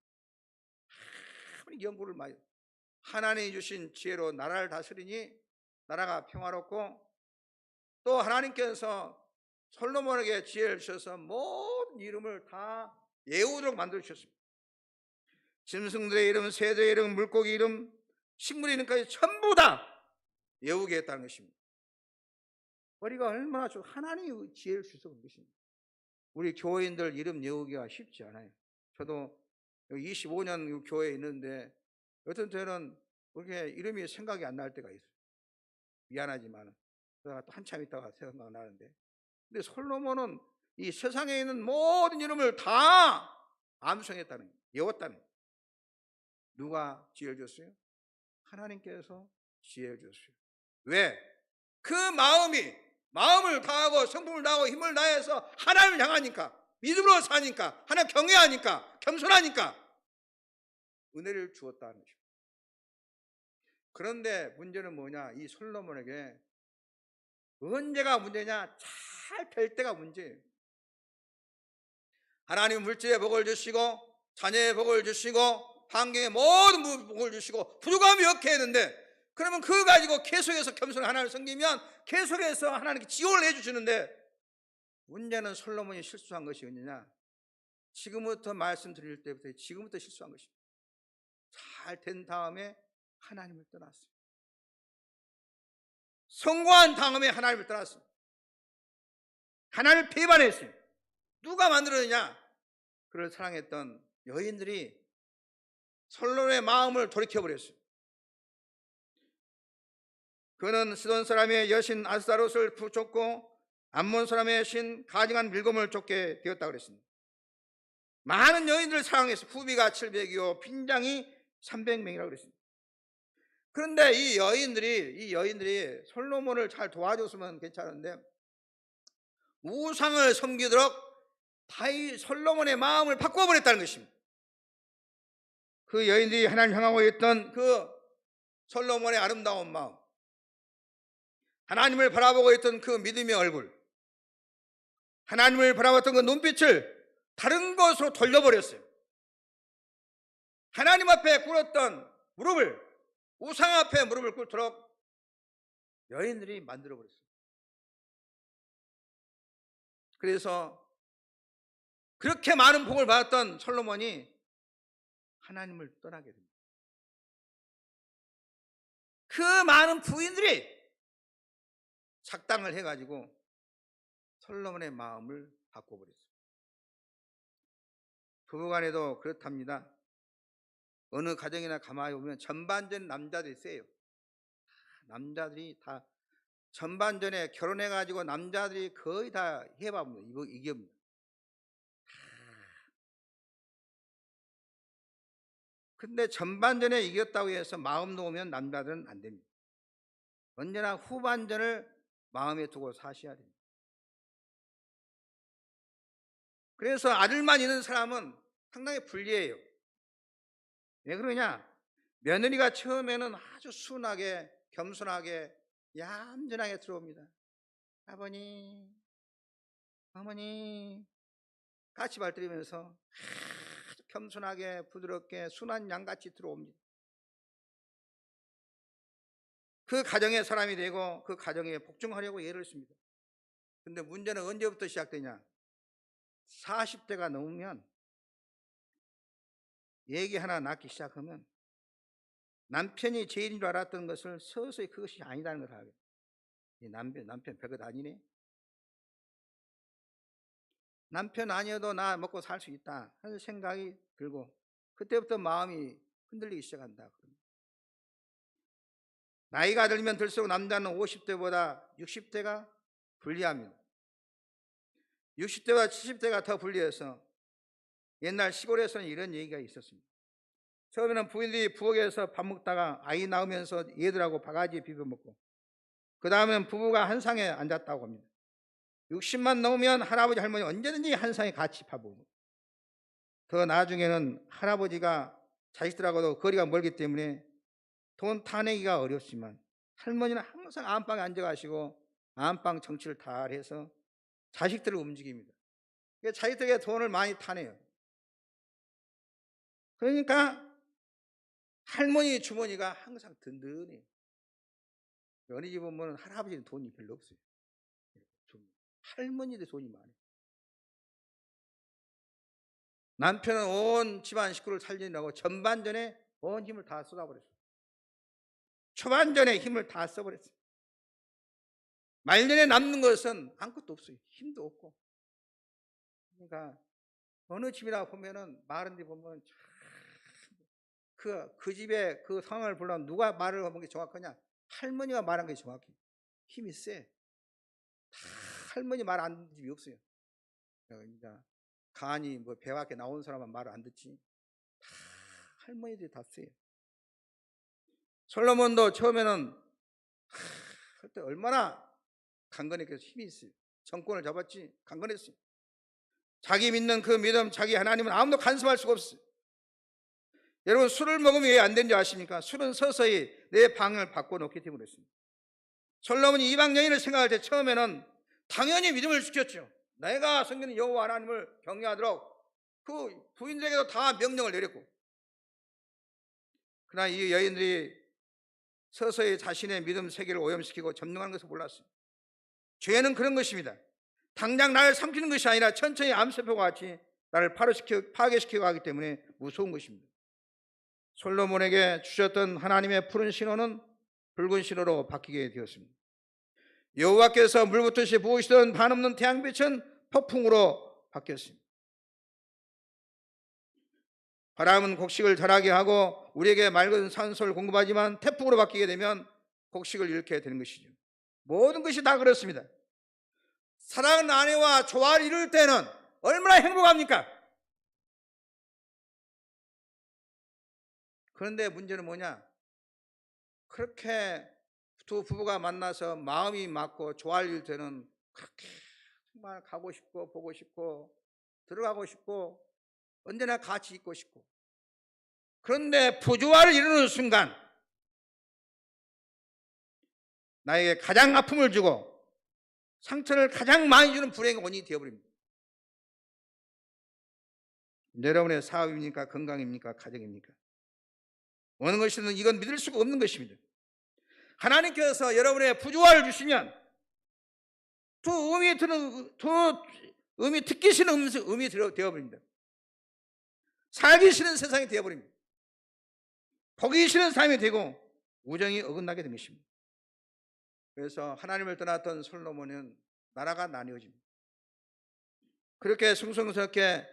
아무리 연구를 많이 해도 하나님이 주신 지혜로 나라를 다스리니 나라가 평화롭고 또 하나님께서 솔로몬에게 지혜를 주셔서 모든 이름을 다 외우도록 만들어 주셨습니다. 짐승들의 이름, 새들의 이름, 물고기 이름, 식물의 이름까지 전부 다 외우게 했다는 것입니다. 우리가 얼마나 하나님의 지혜를 주셔서 그런 것입니다. 우리 교회인들 이름 외우기가 쉽지 않아요. 저도 25년 교회에 있는데 어떤 때는 그렇게 이름이 생각이 안 날 때가 있어요. 미안하지만 또 한참 있다가 생각나는데 근데 솔로몬은 이 세상에 있는 모든 이름을 다 암송했다는 거예요. 외웠다는 거예요. 누가 지혜를 줬어요? 하나님께서 지혜를 주셨어요. 왜? 그 마음을 다하고 성품을 다하고 힘을 다해서 하나님을 향하니까, 믿음으로 사니까, 하나님 경외하니까, 겸손하니까 은혜를 주었다는 것입니다. 그런데 문제는 뭐냐? 이 솔로몬에게 언제가 문제냐? 잘 될 때가 문제예요. 하나님 물질의 복을 주시고 자녀의 복을 주시고 환경의 모든 복을 주시고 부족함이 없게 했는데, 그러면 그거 가지고 계속해서 겸손히 하나님을 섬기면 계속해서 하나님께 지원을 해주시는데, 문제는 솔로몬이 실수한 것이 어느냐? 지금부터 말씀드릴 때부터 지금부터 실수한 것입니다. 잘 된 다음에 하나님을 떠났어요. 성공한 다음에 하나님을 떠났어요. 하나님을 배반했어요. 누가 만들었느냐? 그를 사랑했던 여인들이 솔로몬의 마음을 돌이켜버렸어요. 그는 시돈 사람의 여신 아스타롯을 쫓고 암몬 사람의 신 가증한 밀곰을 쫓게 되었다고 그랬습니다. 많은 여인들을 사랑해서 후비가 700이요 빈장이 300명이라고 그랬습니다. 그런데 이 여인들이 솔로몬을 잘 도와줬으면 괜찮은데 우상을 섬기도록 솔로몬의 마음을 바꿔버렸다는 것입니다. 그 여인들이 하나님 향하고 있던 그 솔로몬의 아름다운 마음, 하나님을 바라보고 있던 그 믿음의 얼굴, 하나님을 바라봤던 그 눈빛을 다른 것으로 돌려버렸어요. 하나님 앞에 꿇었던 무릎을 우상 앞에 무릎을 꿇도록 여인들이 만들어버렸어요. 그래서 그렇게 많은 복을 받았던 솔로몬이 하나님을 떠나게 됩니다. 그 많은 부인들이 착당을 해가지고 솔로몬의 마음을 바꿔버렸어요. 부부간에도 그렇답니다. 어느 가정이나 가만히 보면 전반전 남자들이 세요. 남자들이 다 전반전에 결혼해가지고 남자들이 거의 다 해봅니다. 이깁니다. 근데 전반전에 이겼다고 해서 마음 놓으면 남자들은 안 됩니다. 언제나 후반전을 마음에 두고 사셔야 됩니다. 그래서 아들만 있는 사람은 상당히 불리해요. 왜 그러냐? 며느리가 처음에는 아주 순하게 겸손하게 얌전하게 들어옵니다. 아버님, 어머니 같이 발들이면서 아주 겸손하게 부드럽게 순한 양같이 들어옵니다. 그 가정의 사람이 되고 그 가정에 복종하려고 애를 씁니다. 근데 문제는 언제부터 시작되냐? 40대가 넘으면 얘기 하나 낳기 시작하면 남편이 제일인 줄 알았던 것을 서서히 그것이 아니다는 것을 알게 돼요. 남편 별것 아니네. 남편 아니어도 나 먹고 살 수 있다 하는 생각이 들고 그때부터 마음이 흔들리기 시작한다. 나이가 들면 들수록 남자는 50대보다 60대가 불리합니다. 60대와 70대가 더 불리해서 옛날 시골에서는 이런 얘기가 있었습니다. 처음에는 부인들이 부엌에서 밥 먹다가 아이 낳으면서 얘들하고 바가지 비벼 먹고 그 다음엔 부부가 한 상에 앉았다고 합니다. 60만 넘으면 할아버지 할머니 언제든지 한 상에 같이 밥 먹고 더 나중에는 할아버지가 자식들하고도 거리가 멀기 때문에 돈 타내기가 어렵지만 할머니는 항상 안방에 앉아가시고 안방 정치를 다 해서 자식들을 움직입니다. 자식들에게 돈을 많이 타내요. 그러니까 할머니 주머니가 항상 든든해요. 어느 집 보면 할아버지는 돈이 별로 없어요. 할머니들 돈이 많아요. 남편은 온 집안 식구를 살리느라고 전반전에 온 힘을 다 쏟아버렸어요. 초반전에 힘을 다 써버렸어요. 말년에 남는 것은 아무것도 없어요. 힘도 없고. 그러니까 어느 집이나 보면은 마을인데 보면 그 집에 그 상황을 보려면 누가 말을 하는 게 정확하냐? 할머니가 말한 게 정확해. 힘이 세. 다 할머니 말 안 듣는 집이 없어요. 그러니까 간이 뭐 배 밖에 나온 사람은 말을 안 듣지. 다 할머니들이 다 세요. 솔로몬도 처음에는 그때 얼마나 강건했겠어요. 힘이 있어요. 정권을 잡았지. 강건했어요. 자기 믿는 그 믿음, 자기 하나님은 아무도 간섭할 수가 없어요. 여러분, 술을 먹으면 왜 안 되는지 아십니까? 술은 서서히 내 방을 바꿔놓기 때문에 그렇습니다. 솔로몬이 이방 여인을 생각할 때 처음에는 당연히 믿음을 지켰죠. 내가 섬기는 여호와 하나님을 경외하도록 그 부인들에게도 다 명령을 내렸고, 그러나 이 여인들이 서서히 자신의 믿음 세계를 오염시키고 점령하는 것을 몰랐어요. 죄는 그런 것입니다. 당장 나를 삼키는 것이 아니라 천천히 암세포가 같이 나를 파괴시키고 가기 때문에 무서운 것입니다. 솔로몬에게 주셨던 하나님의 푸른 신호는 붉은 신호로 바뀌게 되었습니다. 여호와께서 물붓듯이 부으시던 반없는 태양빛은 폭풍으로 바뀌었습니다. 바람은 곡식을 자라게 하고 우리에게 맑은 산소를 공급하지만 태풍으로 바뀌게 되면 곡식을 잃게 되는 것이죠. 모든 것이 다 그렇습니다. 사랑하는 아내와 조화를 이룰 때는 얼마나 행복합니까? 그런데 문제는 뭐냐? 그렇게 두 부부가 만나서 마음이 맞고 조화를 이룰 때는 그렇게 정말 가고 싶고 보고 싶고 들어가고 싶고 언제나 같이 있고 싶고, 그런데 부조화를 이루는 순간 나에게 가장 아픔을 주고 상처를 가장 많이 주는 불행의 원인이 되어버립니다. 여러분의 사업입니까? 건강입니까? 가정입니까? 어느 것이든 이건 믿을 수가 없는 것입니다. 하나님께서 여러분의 부조화를 주시면 두 음이 듣기 싫은 음이 되어버립니다. 살기 싫은 세상이 되어버립니다. 보기 싫은 삶이 되고 우정이 어긋나게 된 것입니다. 그래서 하나님을 떠났던 솔로몬은 나라가 나뉘어집니다. 그렇게 숭숭스럽게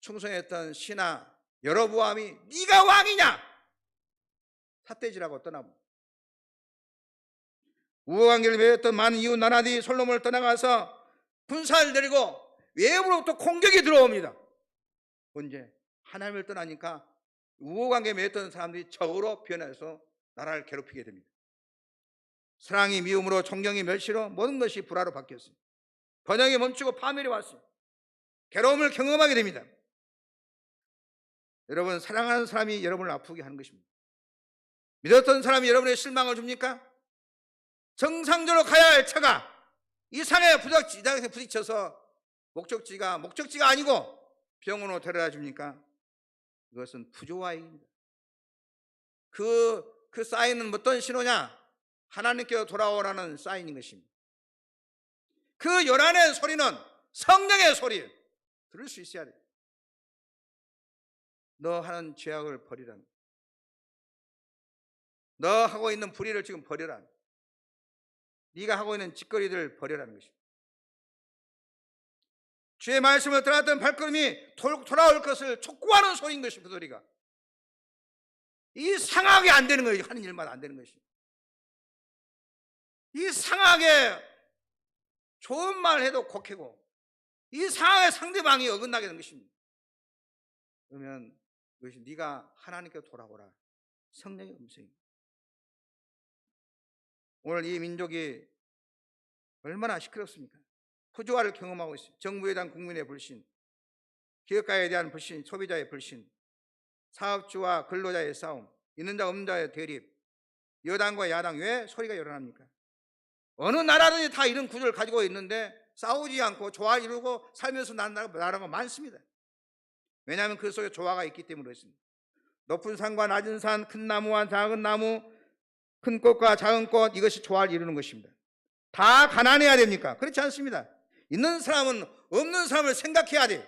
충성했던 신하 여로보암이 네가 왕이냐? 삿대질하고 떠나고, 우호관계를 맺었던 많은 이웃 나라들이 솔로몬을 떠나가서 군사를 내리고 외부로부터 공격이 들어옵니다. 언제? 하나님을 떠나니까 우호관계 맺었던 사람들이 적으로 변해서 나라를 괴롭히게 됩니다. 사랑이 미움으로, 존경이 멸시로, 모든 것이 불화로 바뀌었어요. 번영이 멈추고 파멸이 왔어요. 괴로움을 경험하게 됩니다. 여러분, 사랑하는 사람이 여러분을 아프게 하는 것입니다. 믿었던 사람이 여러분의 실망을 줍니까? 정상적으로 가야 할 차가 이상하게 부딪혀서 목적지가 아니고 병원으로 데려다 줍니까? 그것은 부조화입니다. 그 사인은 어떤 신호냐? 하나님께로 돌아오라는 사인인 것입니다. 그 요란의 소리는 성령의 소리, 들을 수 있어야 돼요. 너 하는 죄악을 버리라. 너 하고 있는 불의를 지금 버려라. 네가 하고 있는 짓거리들 버려라는 것입니다. 주의 말씀을 따랐던 발걸음이 돌아올 것을 촉구하는 소리인 것입니다. 그 소리가 이상하게 안 되는 거예요. 하는 일만 안 되는 것이. 이상하게 좋은 말 해도 곡해고 이상하게 상대방이 어긋나게 되는 것입니다. 그러면 그것이 네가 하나님께 돌아오라, 성령의 음성입니다. 오늘 이 민족이 얼마나 시끄럽습니까? 부조화를 경험하고 있습니다. 정부에 대한 국민의 불신, 기업가에 대한 불신, 소비자의 불신, 사업주와 근로자의 싸움, 있는 자 없는 자의 대립, 여당과 야당, 왜 소리가 일어납니까? 어느 나라든지 다 이런 구조를 가지고 있는데 싸우지 않고 조화를 이루고 살면서 나라가 많습니다. 왜냐하면 그 속에 조화가 있기 때문에 그렇습니다. 높은 산과 낮은 산, 큰 나무와 작은 나무, 큰 꽃과 작은 꽃, 이것이 조화를 이루는 것입니다. 다 가난해야 됩니까? 그렇지 않습니다. 있는 사람은 없는 사람을 생각해야 돼요.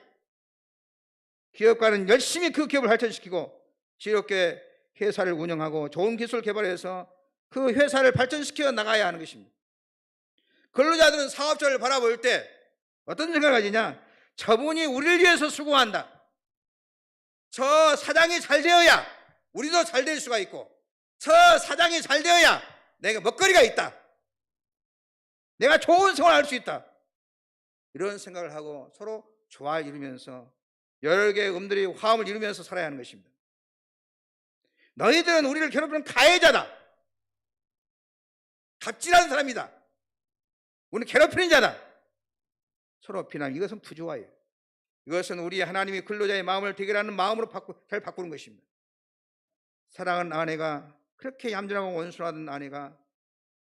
기업가는 열심히 그 기업을 발전시키고 지혜롭게 회사를 운영하고 좋은 기술 개발해서 그 회사를 발전시켜 나가야 하는 것입니다. 근로자들은 사업자를 바라볼 때 어떤 생각을 가지냐? 저분이 우리를 위해서 수고한다. 저 사장이 잘 되어야 우리도 잘 될 수가 있고, 저 사장이 잘 되어야 내가 먹거리가 있다. 내가 좋은 생활을 할 수 있다. 이런 생각을 하고 서로 조화를 이루면서 여러 개의 음들이 화음을 이루면서 살아야 하는 것입니다. 너희들은 우리를 괴롭히는 가해자다. 갑질하는 사람이다. 우리는 괴롭히는 자다. 서로 비난. 이것은 부조화예요. 이것은 우리 하나님이 근로자의 마음을 대결하는 마음으로 잘 바꾸는 것입니다. 사랑하는 아내가, 그렇게 얌전하고 원순하던 아내가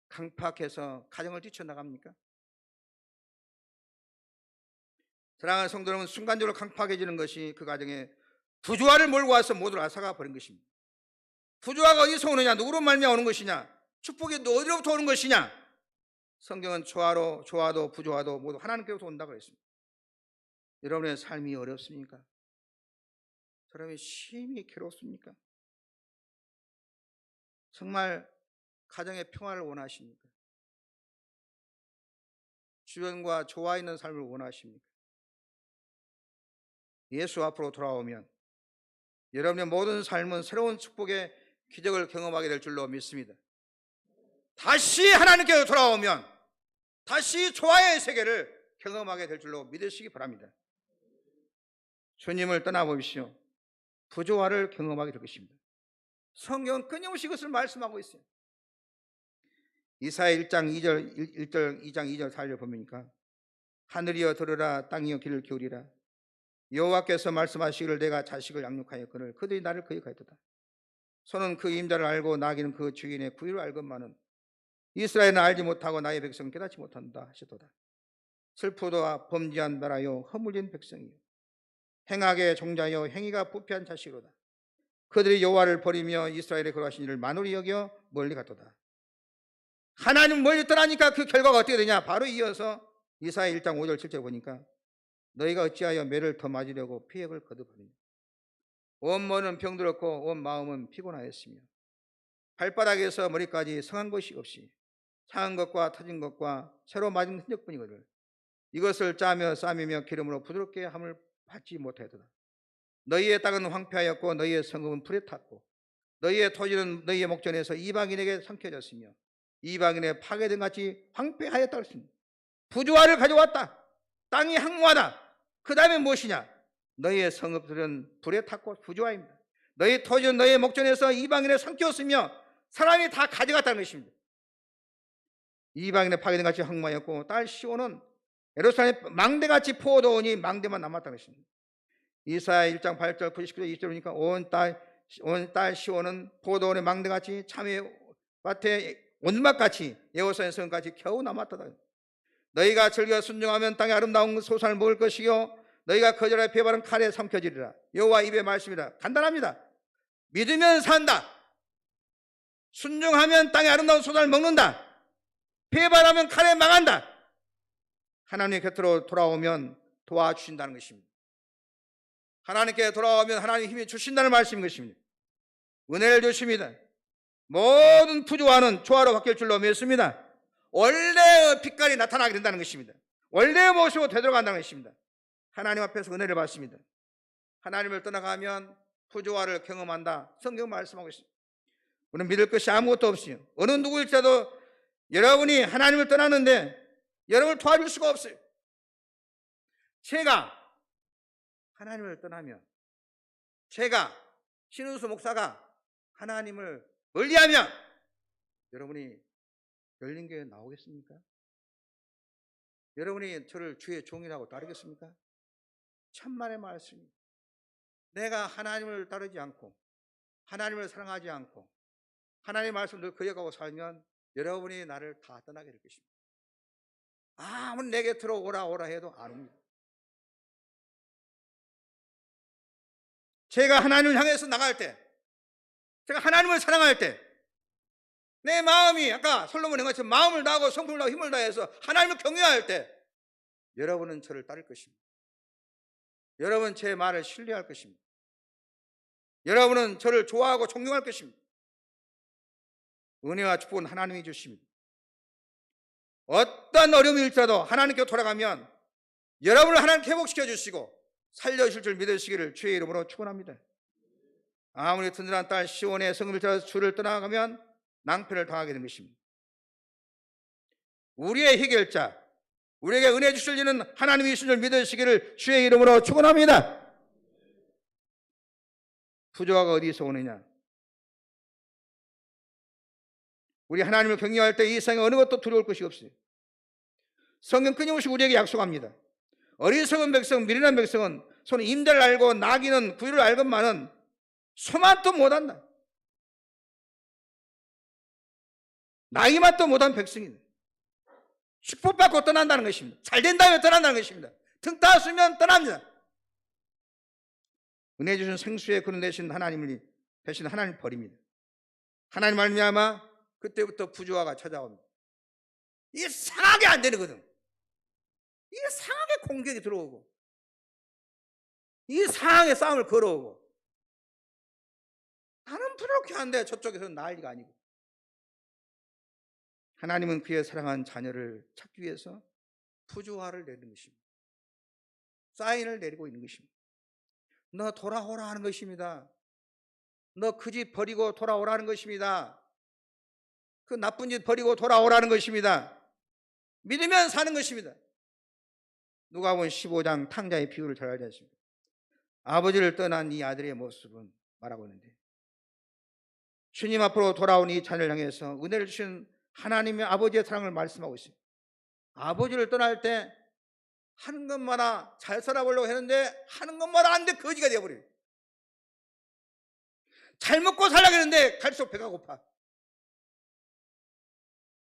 강팍해서 가정을 뛰쳐나갑니까? 사랑하는 성도 여러분, 순간적으로 강팍해지는 것이 그 가정에 부조화를 몰고 와서 모두를 앗아가 버린 것입니다. 부조화가 어디서 오느냐? 누구로 말미암아 오는 것이냐? 축복이 어디로부터 오는 것이냐? 성경은 조화도 부조화도 모두 하나님께로부터 온다고 했습니다. 여러분의 삶이 어렵습니까? 사람이 심히 괴롭습니까? 정말 가정의 평화를 원하십니까? 주변과 조화 있는 삶을 원하십니까? 예수 앞으로 돌아오면 여러분의 모든 삶은 새로운 축복의 기적을 경험하게 될 줄로 믿습니다. 다시 하나님께로 돌아오면 다시 조화의 세계를 경험하게 될 줄로 믿으시기 바랍니다. 주님을 떠나보십시오. 부조화를 경험하게 될 것입니다. 성경은 끊임없이 이것을 말씀하고 있어요. 이사야 1장 2절 4절 보니까 하늘이여 들으라, 땅이여 귀를 기울이라. 여호와께서 말씀하시기를 내가 자식을 양육하였거늘 그들이 나를 거역하였도다. 소는 그 임자를 알고 나귀는 그 주인의 구유를 알건만은 이스라엘은 알지 못하고 나의 백성은 깨닫지 못한다 하시도다. 슬프도다 범죄한 나라요 허물진 백성이요 행악의 종자여 행위가 부패한 자식이로다. 그들이 여호와를 버리며 이스라엘의 거룩하신 이를 만홀히 여겨 멀리 갔도다. 하나님 멀리 떠나니까 그 결과가 어떻게 되냐? 바로 이어서 이사야 1장 5절 7절 보니까 너희가 어찌하여 매를 더 맞으려고 피획을 거듭하느냐? 온 몸은 병들었고 온 마음은 피곤하였으며 발바닥에서 머리까지 성한 것이 없이 상한 것과 터진 것과 새로 맞은 흔적뿐이거늘 이것을 짜며 싸매며 기름으로 부드럽게 함을 받지 못하였도다. 너희의 땅은 황폐하였고 너희의 성읍은 불에 탔고 너희의 토지는 너희의 목전에서 이방인에게 삼켜졌으며 이방인의 파괴된 같이 황폐하였다 그랬습니다. 부조화를 가져왔다. 땅이 항무하다. 그 다음에 무엇이냐? 너희의 성읍들은 불에 탔고 부조화입니다. 너희 토지는 너희의 목전에서 이방인에 삼켰으며 사람이 다 가져갔다는 것입니다. 이방인의 파괴된 같이 항무하였고 딸 시온은 예루살렘 망대같이 포도원이 망대만 남았다는 것입니다. 이사야 1장 8절 99절 20절 보니까 온 딸 시온은 포도원의 망대같이 참외 밭에 온맛같이 예루살렘 성같이 겨우 남았다. 너희가 즐겨 순종하면 땅의 아름다운 소산을 먹을 것이요 너희가 거절하여 배바른 칼에 삼켜지리라. 여호와 입의 말씀이라. 간단합니다. 믿으면 산다. 순종하면 땅의 아름다운 소산을 먹는다. 배반하면 칼에 망한다. 하나님의 곁으로 돌아오면 도와주신다는 것입니다. 하나님께 돌아오면 하나님 힘이 주신다는 말씀인 것입니다. 은혜를 주십니다. 모든 부조화는 조화로 바뀔 줄로 믿습니다. 원래의 빛깔이 나타나게 된다는 것입니다. 원래의 모습으로 되돌아간다는 것입니다. 하나님 앞에서 은혜를 받습니다. 하나님을 떠나가면 부조화를 경험한다. 성경 말씀하고 있습니다. 우리는 믿을 것이 아무것도 없어요. 어느 누구일지라도 여러분이 하나님을 떠났는데 여러분을 도와줄 수가 없어요. 제가 하나님을 떠나면, 제가 신은수 목사가 하나님을 멀리하면 여러분이 열린교회에 나오겠습니까? 여러분이 저를 주의 종이라고 따르겠습니까? 천만의 말씀입니다. 내가 하나님을 따르지 않고 하나님을 사랑하지 않고 하나님의 말씀을 거역하고 살면 여러분이 나를 다 떠나게 될 것입니다. 아무리 내 곁으로 오라 해도 안 옵니다. 제가 하나님을 향해서 나갈 때, 제가 하나님을 사랑할 때, 내 마음이 아까 솔로몬의 것처럼 마음을 다하고 성품을 다하고 힘을 다해서 하나님을 경외할 때 여러분은 저를 따를 것입니다. 여러분은 제 말을 신뢰할 것입니다. 여러분은 저를 좋아하고 존경할 것입니다. 은혜와 축복은 하나님이 주십니다. 어떤 어려움이 일지라도 하나님께 돌아가면 여러분을 하나님께 회복시켜 주시고 살려주실 줄 믿으시기를 주의 이름으로 축원합니다. 아무리 든든한 딸 시온의 성읍일지라도 주를 떠나가면 낭패를 당하게 된 것입니다. 우리의 해결자, 우리에게 은혜 주실 일은 하나님이신 줄 믿으시기를 주의 이름으로 축원합니다. 부조화가 어디서 오느냐? 우리 하나님을 경외할 때 이 세상에 어느 것도 두려울 것이 없어요. 성경 끊임없이 우리에게 약속합니다. 어리석은 백성, 미련한 백성은 손에 임대를 알고 나귀는 구유를 알건만은 소만도 못한다. 나귀만도 못한 백성이다. 축복받고 떠난다는 것입니다. 잘된 다음에 떠난다는 것입니다. 등 따스면 떠납니다. 은혜 주신 생수에 그런 대신 하나님을 버립니다. 하나님 말미암아 그때부터 부조화가 찾아옵니다. 이게 상하게 안 되거든. 이게 상하게 공격이 들어오고, 이게 상하게 싸움을 걸어오고, 나는 부족해 한데 저쪽에서는 난리가 아니고, 하나님은 그의 사랑한 자녀를 찾기 위해서 부조화를 내리는 것입니다. 사인을 내리고 있는 것입니다. 너 돌아오라 하는 것입니다. 너 그 집 버리고 돌아오라는 것입니다. 그 나쁜 짓 버리고 돌아오라는 것입니다. 믿으면 사는 것입니다. 누가복음 15장 탕자의 비유를 잘 알지 않습니까? 아버지를 떠난 이 아들의 모습은 말하고 있는데, 주님 앞으로 돌아온 이 자녀를 향해서 은혜를 주신 하나님의 아버지의 사랑을 말씀하고 있습니다. 아버지를 떠날 때 하는 것마다 잘 살아보려고 했는데 하는 것마다 안 돼, 거지가 되어버려요. 잘 먹고 살려고 했는데 갈수록 배가 고파.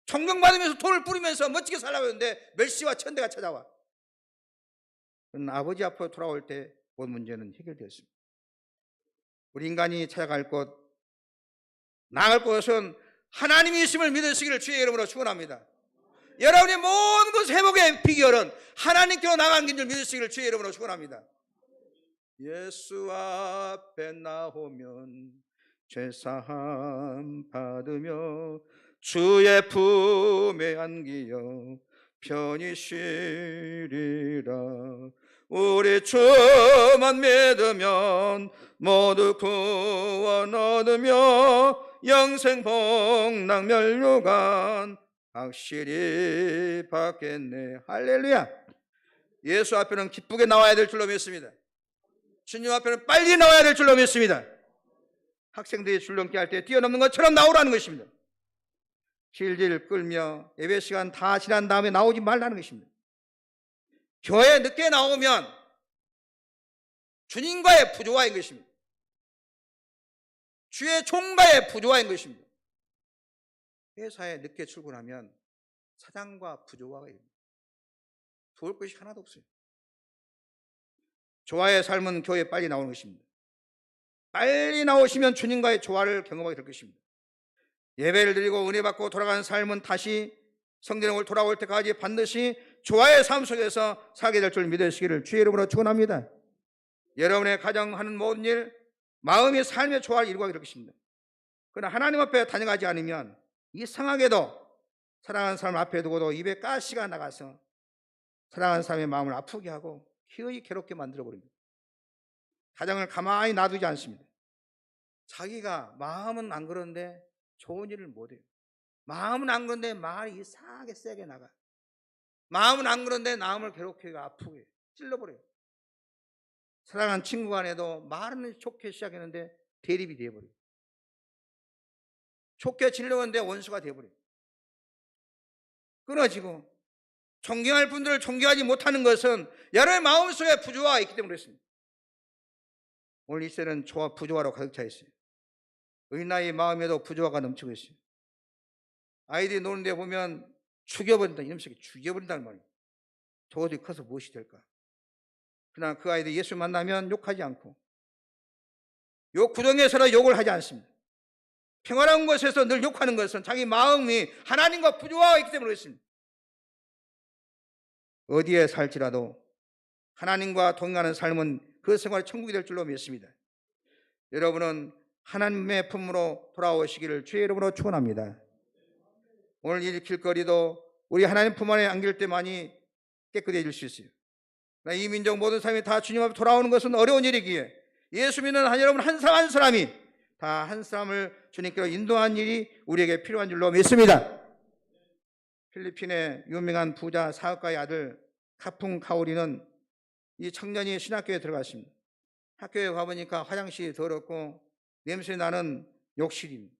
존경받으면서 돈을 뿌리면서 멋지게 살려고 했는데 멸시와 천대가 찾아와. 그건 아버지 앞으로 돌아올 때 온 문제는 해결되었습니다. 우리 인간이 찾아갈 곳, 나아갈 곳은 하나님이 있음을 믿으시기를 주의 이름으로 축원합니다. 여러분의 모든 것 회복의 비결은 하나님께로 나가는 줄 믿으시기를 주의 이름으로 축원합니다. 예수 앞에 나오면 죄사함 받으며 주의 품에 안기어 편히 쉬리라. 우리 주만 믿으면 모두 구원 얻으며 영생 복락 멸류관 확실히 받겠네. 할렐루야. 예수 앞에는 기쁘게 나와야 될 줄로 믿습니다. 주님 앞에는 빨리 나와야 될 줄로 믿습니다. 학생들이 줄넘기 할 때 뛰어넘는 것처럼 나오라는 것입니다. 질질 끌며 예배 시간 다 지난 다음에 나오지 말라는 것입니다. 교회에 늦게 나오면 주님과의 부조화인 것입니다. 주의 종과의 부조화인 것입니다. 회사에 늦게 출근하면 사장과 부조화가 있습니다. 도울 것이 하나도 없어요. 조화의 삶은 교회에 빨리 나오는 것입니다. 빨리 나오시면 주님과의 조화를 경험하게 될 것입니다. 예배를 드리고 은혜 받고 돌아가는 삶은 다시 성전에 돌아올 때까지 반드시 조화의 삶 속에서 살게 될 줄 믿으시기를 주의 이름으로 축원합니다. 여러분의 가정하는 모든 일, 마음의 삶의 조화를 이루게 될 것입니다. 그러나 하나님 앞에 다녀가지 않으면 이상하게도 사랑하는 사람 앞에 두고도 입에 가시가 나가서 사랑하는 사람의 마음을 아프게 하고 기어이 괴롭게 만들어버립니다. 가정을 가만히 놔두지 않습니다. 자기가 마음은 안 그런데 좋은 일을 못해요. 마음은 안 그런데 말이 이상하게 세게 나가. 마음은 안 그런데 남을 괴롭히고 아프게 찔러버려요. 사랑하는 친구 간에도 말은 좋게 시작했는데 대립이 되어버려요. 좋게 지내려는데 원수가 되어버려요. 끊어지고 존경할 분들을 존경하지 못하는 것은 여러분의 마음속에 부조화가 있기 때문에 그렇습니다. 오늘 이 시대는 부조화로 가득 차 있어요. 어린아이의 마음에도 부조화가 넘치고 있어요. 아이들이 노는데 보면 죽여버린다, 이놈새끼 죽여버린다는 말이에요. 저것이 커서 무엇이 될까? 그러나 그 아이들이 예수 만나면 욕하지 않고 욕 구덩이에서는 욕을 하지 않습니다. 평화로운 것에서 늘 욕하는 것은 자기 마음이 하나님과 부조화가 있기 때문에 그렇습니다. 어디에 살지라도 하나님과 동행하는 삶은 그 생활이 천국이 될 줄로 믿습니다. 여러분은 하나님의 품으로 돌아오시기를 주의 이름으로 축원합니다. 오늘 이 길거리도 우리 하나님 품 안에 안길 때만이 깨끗해질 수 있어요. 이 민족 모든 사람이 다 주님 앞에 돌아오는 것은 어려운 일이기에 예수 믿는 여러분 한 사람 한 사람이 다 한 사람을 주님께로 인도하는 일이 우리에게 필요한 줄로 믿습니다. 필리핀의 유명한 부자 사업가의 아들 카풍 카오리는 이 청년이 신학교에 들어갔습니다. 학교에 가보니까 화장실이 더럽고 냄새 나는 욕실입니다.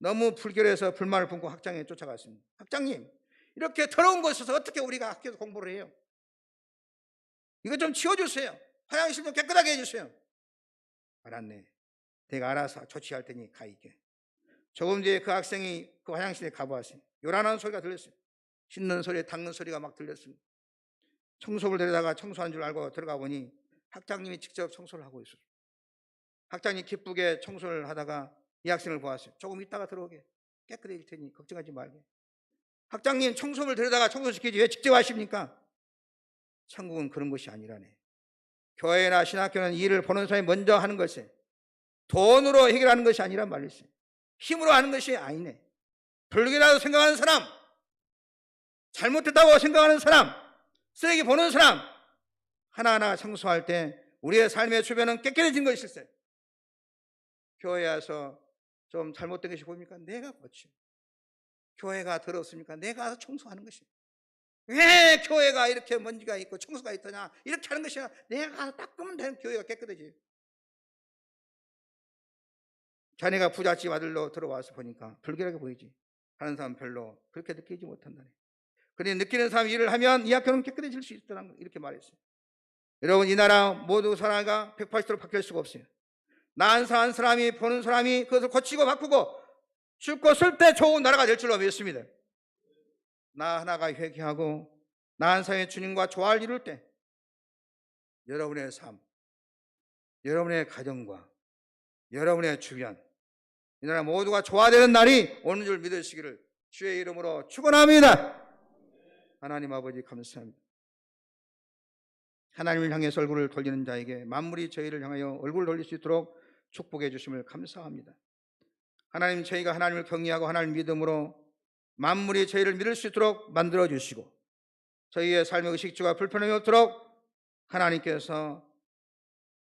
너무 불결해서 불만을 품고 학장에 쫓아갔습니다. 학장님, 이렇게 더러운 곳에서 어떻게 우리가 학교에서 공부를 해요? 이거 좀 치워주세요. 화장실 좀 깨끗하게 해주세요. 알았네. 내가 알아서 조치할 테니 가 있게. 조금 뒤에 그 학생이 그 화장실에 가보았어요. 요란한 소리가 들렸어요. 씻는 소리, 닦는 소리가 막 들렸습니다. 청소부를 데려다가 청소한 줄 알고 들어가 보니 학장님이 직접 청소를 하고 있었어요. 학장님 기쁘게 청소를 하다가 이 학생을 보았어요. 조금 있다가 들어오게. 깨끗해질 테니 걱정하지 말게. 학장님, 청소부를 데려다가 청소시키지 왜 직접 하십니까? 천국은 그런 것이 아니라네. 교회나 신학교는 일을 보는 사람이 먼저 하는 것이 돈으로 해결하는 것이 아니란 말이지. 힘으로 하는 것이 아니네. 불결하다고 생각하는 사람, 잘못됐다고 생각하는 사람, 쓰레기 보는 사람, 하나하나 청소할 때 우리의 삶의 주변은 깨끗해진 것이 있어요. 교회에 와서 좀 잘못된 것이 보입니까? 내가 고쳐. 교회가 더럽습니까? 내가 와서 청소하는 것이에요. 왜 교회가 이렇게 먼지가 있고 청소가 있더냐? 이렇게 하는 것이야. 내가 가서 닦으면 되는 교회가 깨끗해져요. 자네가 부잣집 아들로 들어와서 보니까 불결하게 보이지. 하는 사람 별로 그렇게 느끼지 못한다네. 그런데 느끼는 사람이 일을 하면 이 학교는 깨끗해질 수 있다는 거 이렇게 말했어요. 여러분, 이 나라 모두 사람가 180도로 바뀔 수가 없어요. 나 한 사람이 보는 사람이 그것을 고치고 바꾸고 죽고 쓸 때 좋은 나라가 될 줄로 믿습니다. 나 하나가 회개하고 나 한 사람의 주님과 조화를 이룰 때 여러분의 삶, 여러분의 가정과 여러분의 주변, 이 나라 모두가 조화되는 날이 오는 줄 믿으시기를 주의 이름으로 축원합니다. 하나님 아버지 감사합니다. 하나님을 향해서 얼굴을 돌리는 자에게 만물이 저희를 향하여 얼굴을 돌릴 수 있도록 축복해 주심을 감사합니다. 하나님, 저희가 하나님을 경외하고 하나님을 믿음으로 만물이 저희를 믿을 수 있도록 만들어 주시고 저희의 삶의 의식주가 불편함이 없도록 하나님께서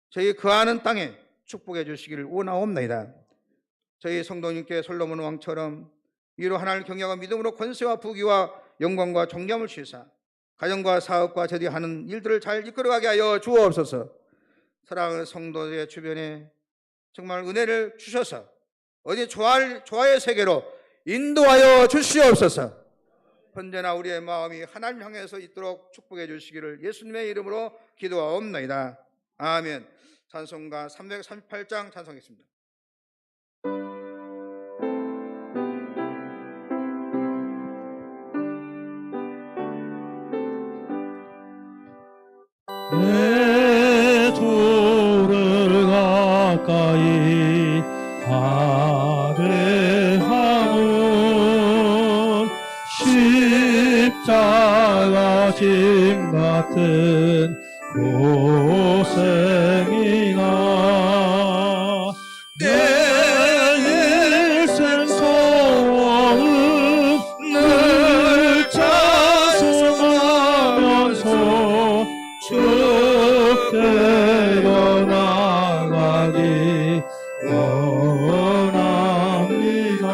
저희 거하는 땅에 축복해 주시기를 원하옵나이다. 저희 성도님께 솔로몬 왕처럼 위로 하나님을 경외하고 믿음으로 권세와 부귀와 영광과 존귀함을 주시사 가정과 사업과 저희 하는 일들을 잘 이끌어가게 하여 주옵소서. 사랑하는 성도들의 주변에 정말 은혜를 주셔서 어디 조화의 세계로 인도하여 주시옵소서. 언제나 우리의 마음이 하나님 향해서 있도록 축복해 주시기를 예수님의 이름으로 기도하옵나이다. 아멘. 찬송가 338장 찬송했습니다. 내 주를 가까이 하대함은 십자가 짐 같은 고생이나 내 일생 소원은 늘 찬송하면서 주께로 나가기 원합니다.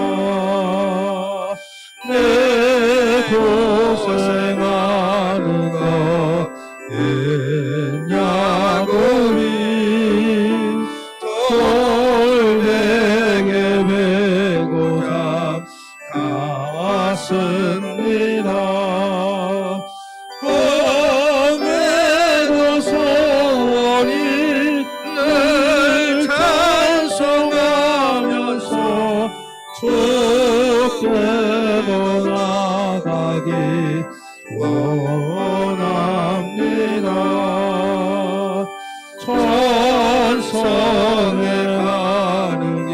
내 고생하는 것 은야고리 돌베개 베고자 갔습니다. 공회도 소원이 늘 찬송하면서 주께로 나가기 원합니다. 천성에 가는 길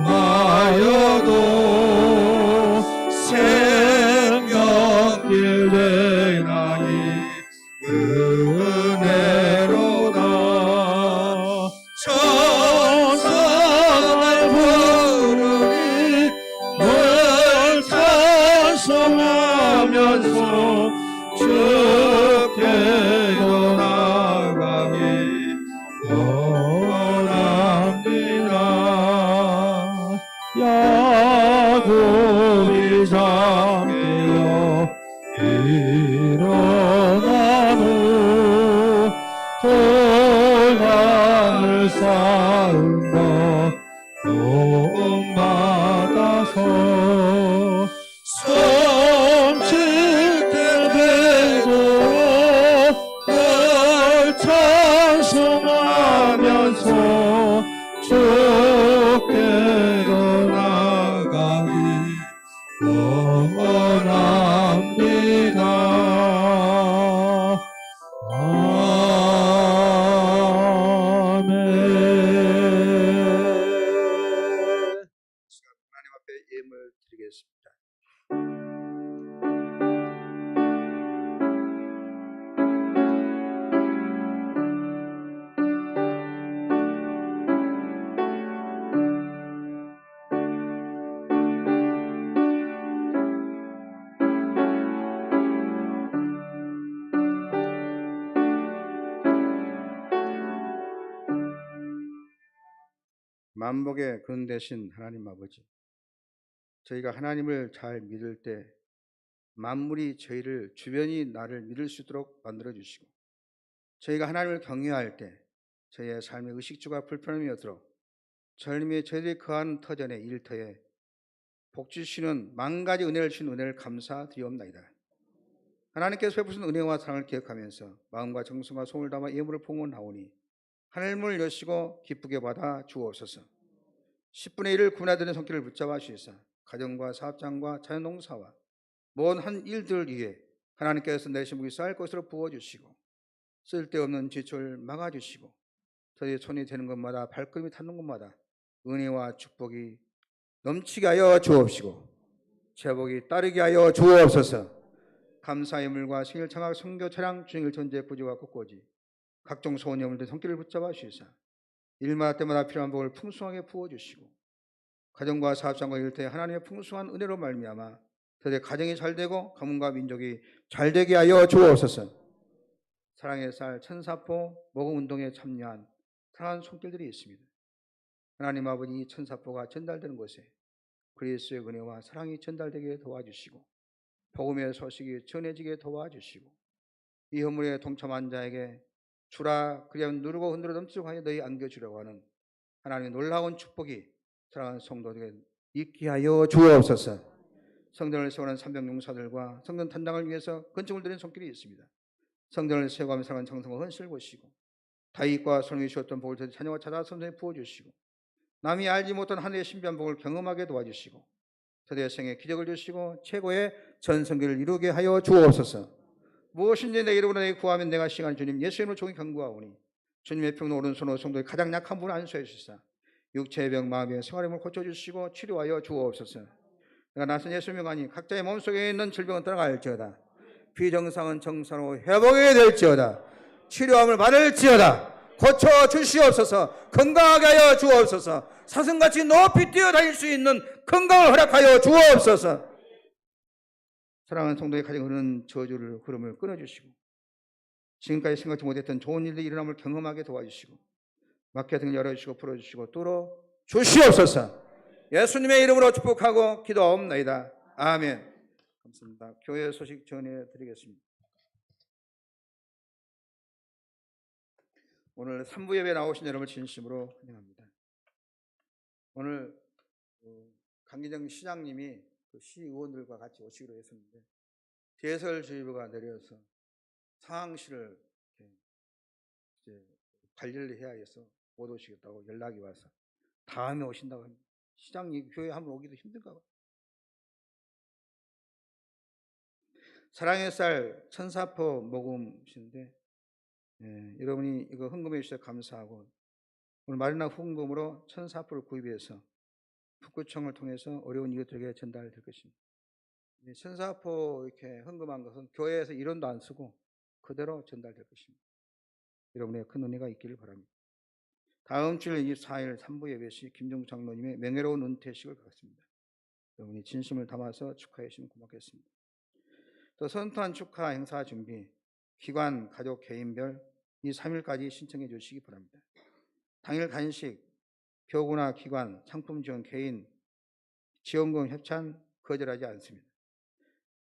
험하여도 생명길 되나니 은혜로다. 천사를 부르니 늘 찬송하면서 주께로 나가기 원합니다. 야곱이 잠깨어 일어나무 돌강을 쌓은 것 도움받아서 섬찟게 되도록 널 찬송하면서 주께로 나가기 원합니다. 아멘. 하나님 앞에 예물 드리겠습니다. 만복의 근 대신 하나님 아버지, 저희가 하나님을 잘 믿을 때 만물이 저희를 주변이 나를 믿을 수 있도록 만들어 주시고, 저희가 하나님을 경외할 때 저희의 삶의 의식주가 불편함이 없도록 저희들이 거한 터전의 일터에 복 주시는 만 가지 은혜를 주신 은혜를 감사드리옵나이다. 하나님께서 베푸신 은혜와 사랑을 기억하면서 마음과 정성과 소원을 담아 예물을 봉헌하오니 하늘문을 여시고 기쁘게 받아 주옵소서. 10분의 1을 구분하되는 손길을 붙잡아 주시사 가정과 사업장과 자연 농사와 모든 한 일들을 위해 하나님께서 내신 무기 쌓을 것으로 부어주시고, 쓸데없는 지출을 막아주시고, 저희 손이 되는 것마다 발걸음이 닿는 곳마다 은혜와 축복이 넘치게 하여 주옵시고 제복이 따르게 하여 주옵소서. 감사의 물과 생일 창학 성교 차량 주행일 전제 구조와 꽃꽂이 각종 소원 예물들 손길을 붙잡아 주시사 일마다 때마다 필요한 복을 풍성하게 부어주시고, 가정과 사업장과 일터에 하나님의 풍성한 은혜로 말미암아 저희의 가정이 잘되고 가문과 민족이 잘되게 하여 주옵소서. 사랑의 쌀 천사포 모금운동에 참여한 사랑하는 손길들이 있습니다. 하나님 아버지, 이 천사포가 전달되는 곳에 그리스도의 은혜와 사랑이 전달되게 도와주시고 복음의 소식이 전해지게 도와주시고, 이 허물에 동참한 자에게 주라 그리하면 누르고 흔들어 넘치고 하여 너희 안겨주려고 하는 하나님의 놀라운 축복이 사랑하는 성도들에게 있게 하여 주옵소서. 성전을 세우는 삼병용사들과 성전 탄장을 위해서 건축을 드린 손길이 있습니다. 성전을 세워가며 사랑하는 정성과 헌신을 보시고 다윗과 솔로몬이 주었던 복을 저희 자녀와 자다 선생에 부어주시고 남이 알지 못한 하늘의 신비한 복을 경험하게 도와주시고 저희의 생에 기적을 주시고 최고의 전성기를 이루게 하여 주옵소서. 무엇인지 내 이름으로 내게 구하면 내가 시간 주님 예수 이름으로 종이 경구하오니 주님의 평로 오른손으로 성도의 가장 약한 분을 안수해 주시사 육체의 병 마음의 생활의 힘을 고쳐주시고 치료하여 주옵소서. 내가 낯선 예수님이 가니 각자의 몸속에 있는 질병은 떠나갈지어다. 비정상은 정상으로 회복이 될지어다. 치료함을 받을지어다. 고쳐주시옵소서. 건강하게 하여 주옵소서. 사슴같이 높이 뛰어다닐 수 있는 건강을 허락하여 주옵소서. 사랑하는 성도의 가정에 흐르는 저주를 흐름을 끊어주시고 지금까지 생각지 못했던 좋은 일들이 일어남을 경험하게 도와주시고 막혀 등을 열어주시고 풀어주시고 뚫어 주시옵소서. 예수님의 이름으로 축복하고 기도하옵나이다. 아멘. 감사합니다. 교회 소식 전해드리겠습니다. 오늘 3부 예배 나오신 여러분을 진심으로 환영합니다. 오늘 강기정 시장님이 그 시의원들과 같이 오시기로 했었는데 대설주의보가 내려서 상황실을 이제 관리를 해야 해서 못 오시겠다고 연락이 와서 다음에 오신다고 합니다. 시장님 교회 한번 오기도 힘든가 봐요. 사랑의 쌀 천사포 모금인데 여러분이 이거 헌금해 주셔서 감사하고 오늘 마련한 후원금으로 천사포를 구입해서 북구청을 통해서 어려운 이웃들에게 전달될 것입니다. 천사포 이렇게 헌금한 것은 교회에서 이론도 안 쓰고 그대로 전달될 것입니다. 여러분의 큰 은혜가 있기를 바랍니다. 다음 주 24일 3부 예배 시 김종수 장로님의 명예로운 은퇴식을 갖습니다. 여러분이 진심을 담아서 축하해 주시면 고맙겠습니다. 또 선탄 축하 행사 준비, 기관, 가족, 개인별 이 3일까지 신청해 주시기 바랍니다. 당일 간식, 교구나 기관, 상품 지원, 개인 지원금 협찬 거절하지 않습니다.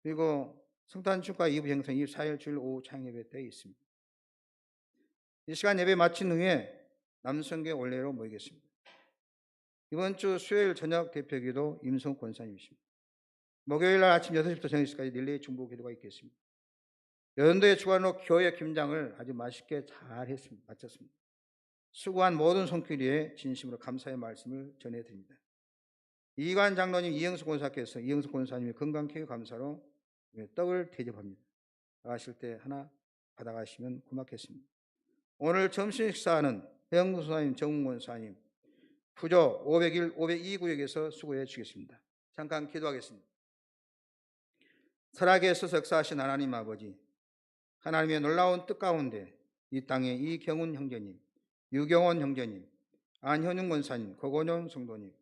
그리고 성탄 축하 2부 행사 24일 주일 오후 찬양 예배 때 있습니다. 이 시간 예배 마친 후에 남성교회 올레로 모이겠습니다. 이번 주 수요일 저녁 대표기도 임성욱 권사님이십니다. 목요일 날 아침 6시부터 저녁 10시까지 릴레이 중보 기도가 있겠습니다. 여전도의 주관으로 교회 김장을 아주 맛있게 잘 했습니다. 마쳤습니다. 수고한 모든 손길 위에 진심으로 감사의 말씀을 전해드립니다. 이관 장로님, 이영숙 권사께서 이영숙 권사님의 건강케어 감사로 떡을 대접합니다. 나가실 때 하나 받아가시면 고맙겠습니다. 오늘 점심 식사는 해영구 선사님, 정웅 권사님, 부조 501, 502 구역에서 수고해 주겠습니다. 잠깐 기도하겠습니다. 철학의 서석사하신 하나님 아버지, 하나님의 놀라운 뜻 가운데 이 땅에 이경훈 형제님, 유경원 형제님, 안현웅 권사님, 고건용 성도님,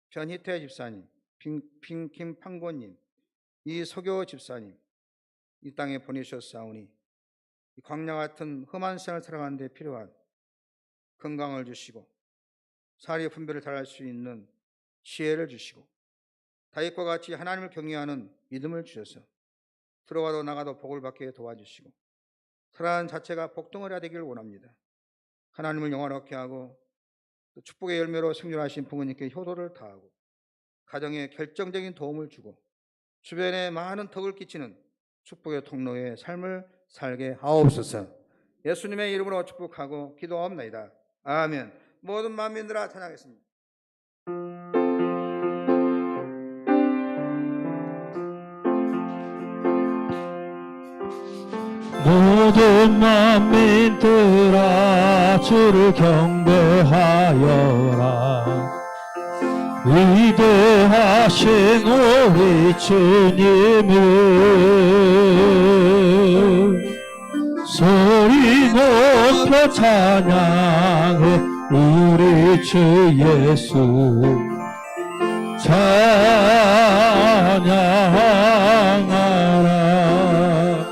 변희태 집사님, 김판고님, 이석교 집사님 이 땅에 보내셨사오니 이 광야 같은 험한 생을 살아가는 데 필요한 건강을 주시고 사리 분별을 잘할 수 있는 지혜를 주시고 다윗과 같이 하나님을 경외하는 믿음을 주셔서 들어와도 나가도 복을 받게 도와주시고 살아가는 자체가 복덩어리가 되기를 원합니다. 하나님을 영화롭게 하고 또 축복의 열매로 생존하신 부모님께 효도를 다하고 가정에 결정적인 도움을 주고 주변에 많은 덕을 끼치는 축복의 통로의 삶을 살게 하옵소서. 예수님의 이름으로 축복하고 기도하옵나이다. 아멘. 모든 만민들아 찬양하겠습니다. 모든 만민들아 주를 경배하여라. 위대하신 우리 주님을 소리 높여 찬양해. 우리 주 예수 찬양하라.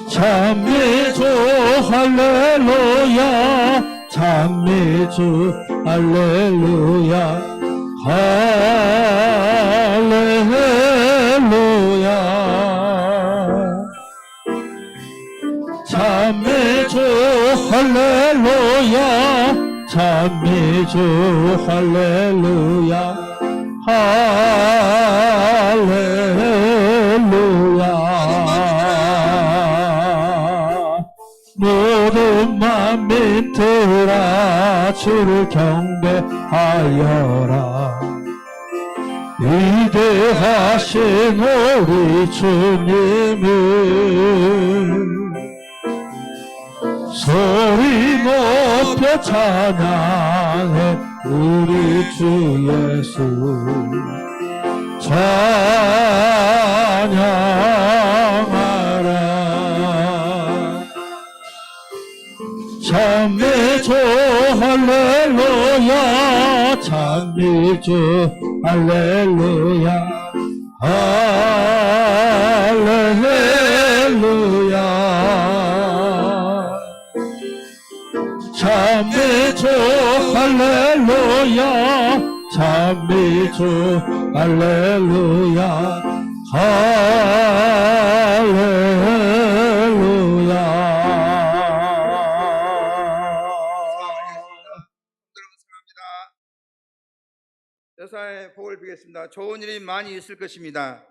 찬미주 할렐루야, 찬미주 할렐루야, 할렐루야. 찬미주 할렐루야, 찬미주 할렐루야, 할렐루야. 모든 만민들아 주를 경배하여라. 위대하신 우리 주님을 소리 높여 찬양해. 우리 주 예수 찬양하라. 찬미주 할렐루야, 찬미주 할렐루야, 할렐루야. 찬미주 할렐루야, 찬미주 할렐루야, 할렐루야. 여사의 복을 비겠습니다. 좋은 일이 많이 있을 것입니다.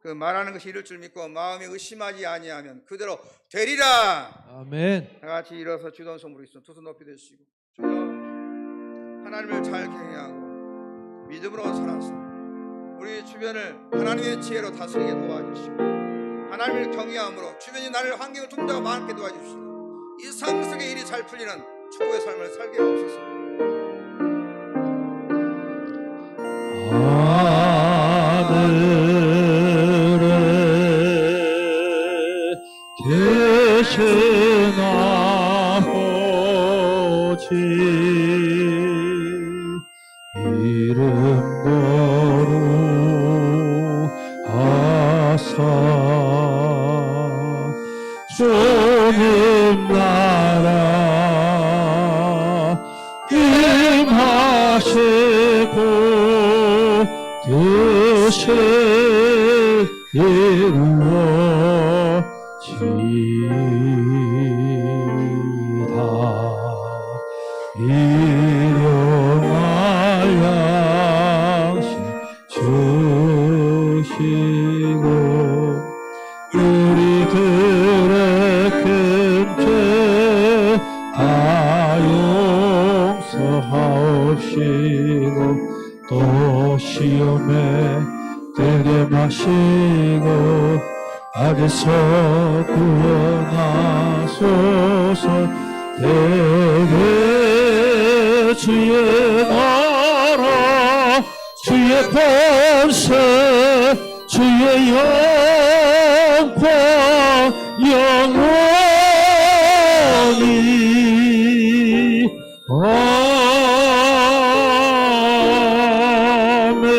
그 말하는 것이 이룰 줄 믿고 마음에 의심하지 아니하면 그대로 되리라. 아멘. 다 같이 일어서 주던 손으로 있어 두 손 높이 드시고 주여 하나님을 잘 경외하고 믿음으로 살아서 우리 주변을 하나님의 지혜로 다스리게 도와주시고 하나님을 경외함으로 주변이 나를 환경을 둔자가 많게 도와주시고 이 삶 속에 일이 잘 풀리는 축복의 삶을 살게 하옵소서. 하늘에 계시나오지 이름 거룩하사 주님 나라 임하시고 뜻이 이루어지다. 악에서 구원하소서. 대개 주의 나라 주의 권세 주의 영광 영원히 아멘.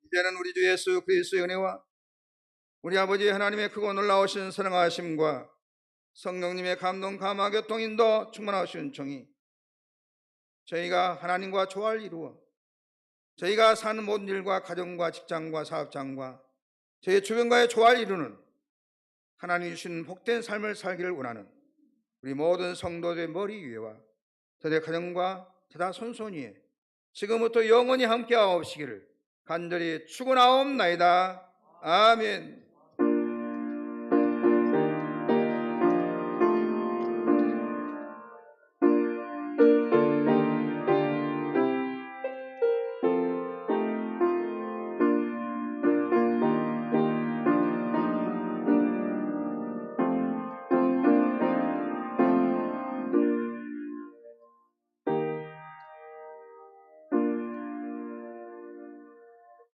이제는 우리 주 예수 그리스도의 은혜와 우리 아버지 하나님의 크고 놀라우신 사랑하심과 성령님의 감동 감화 교통 인도 충만하신 종이 저희가 하나님과 조화를 이루어 저희가 사는 모든 일과 가정과 직장과 사업장과 저희 주변과의 조화를 이루는 하나님 주신 복된 삶을 살기를 원하는 우리 모든 성도들의 머리 위에와 저দের 가정과 저다 손손이에 지금부터 영원히 함께하옵시기를 간절히 축원하옵나이다. 아멘.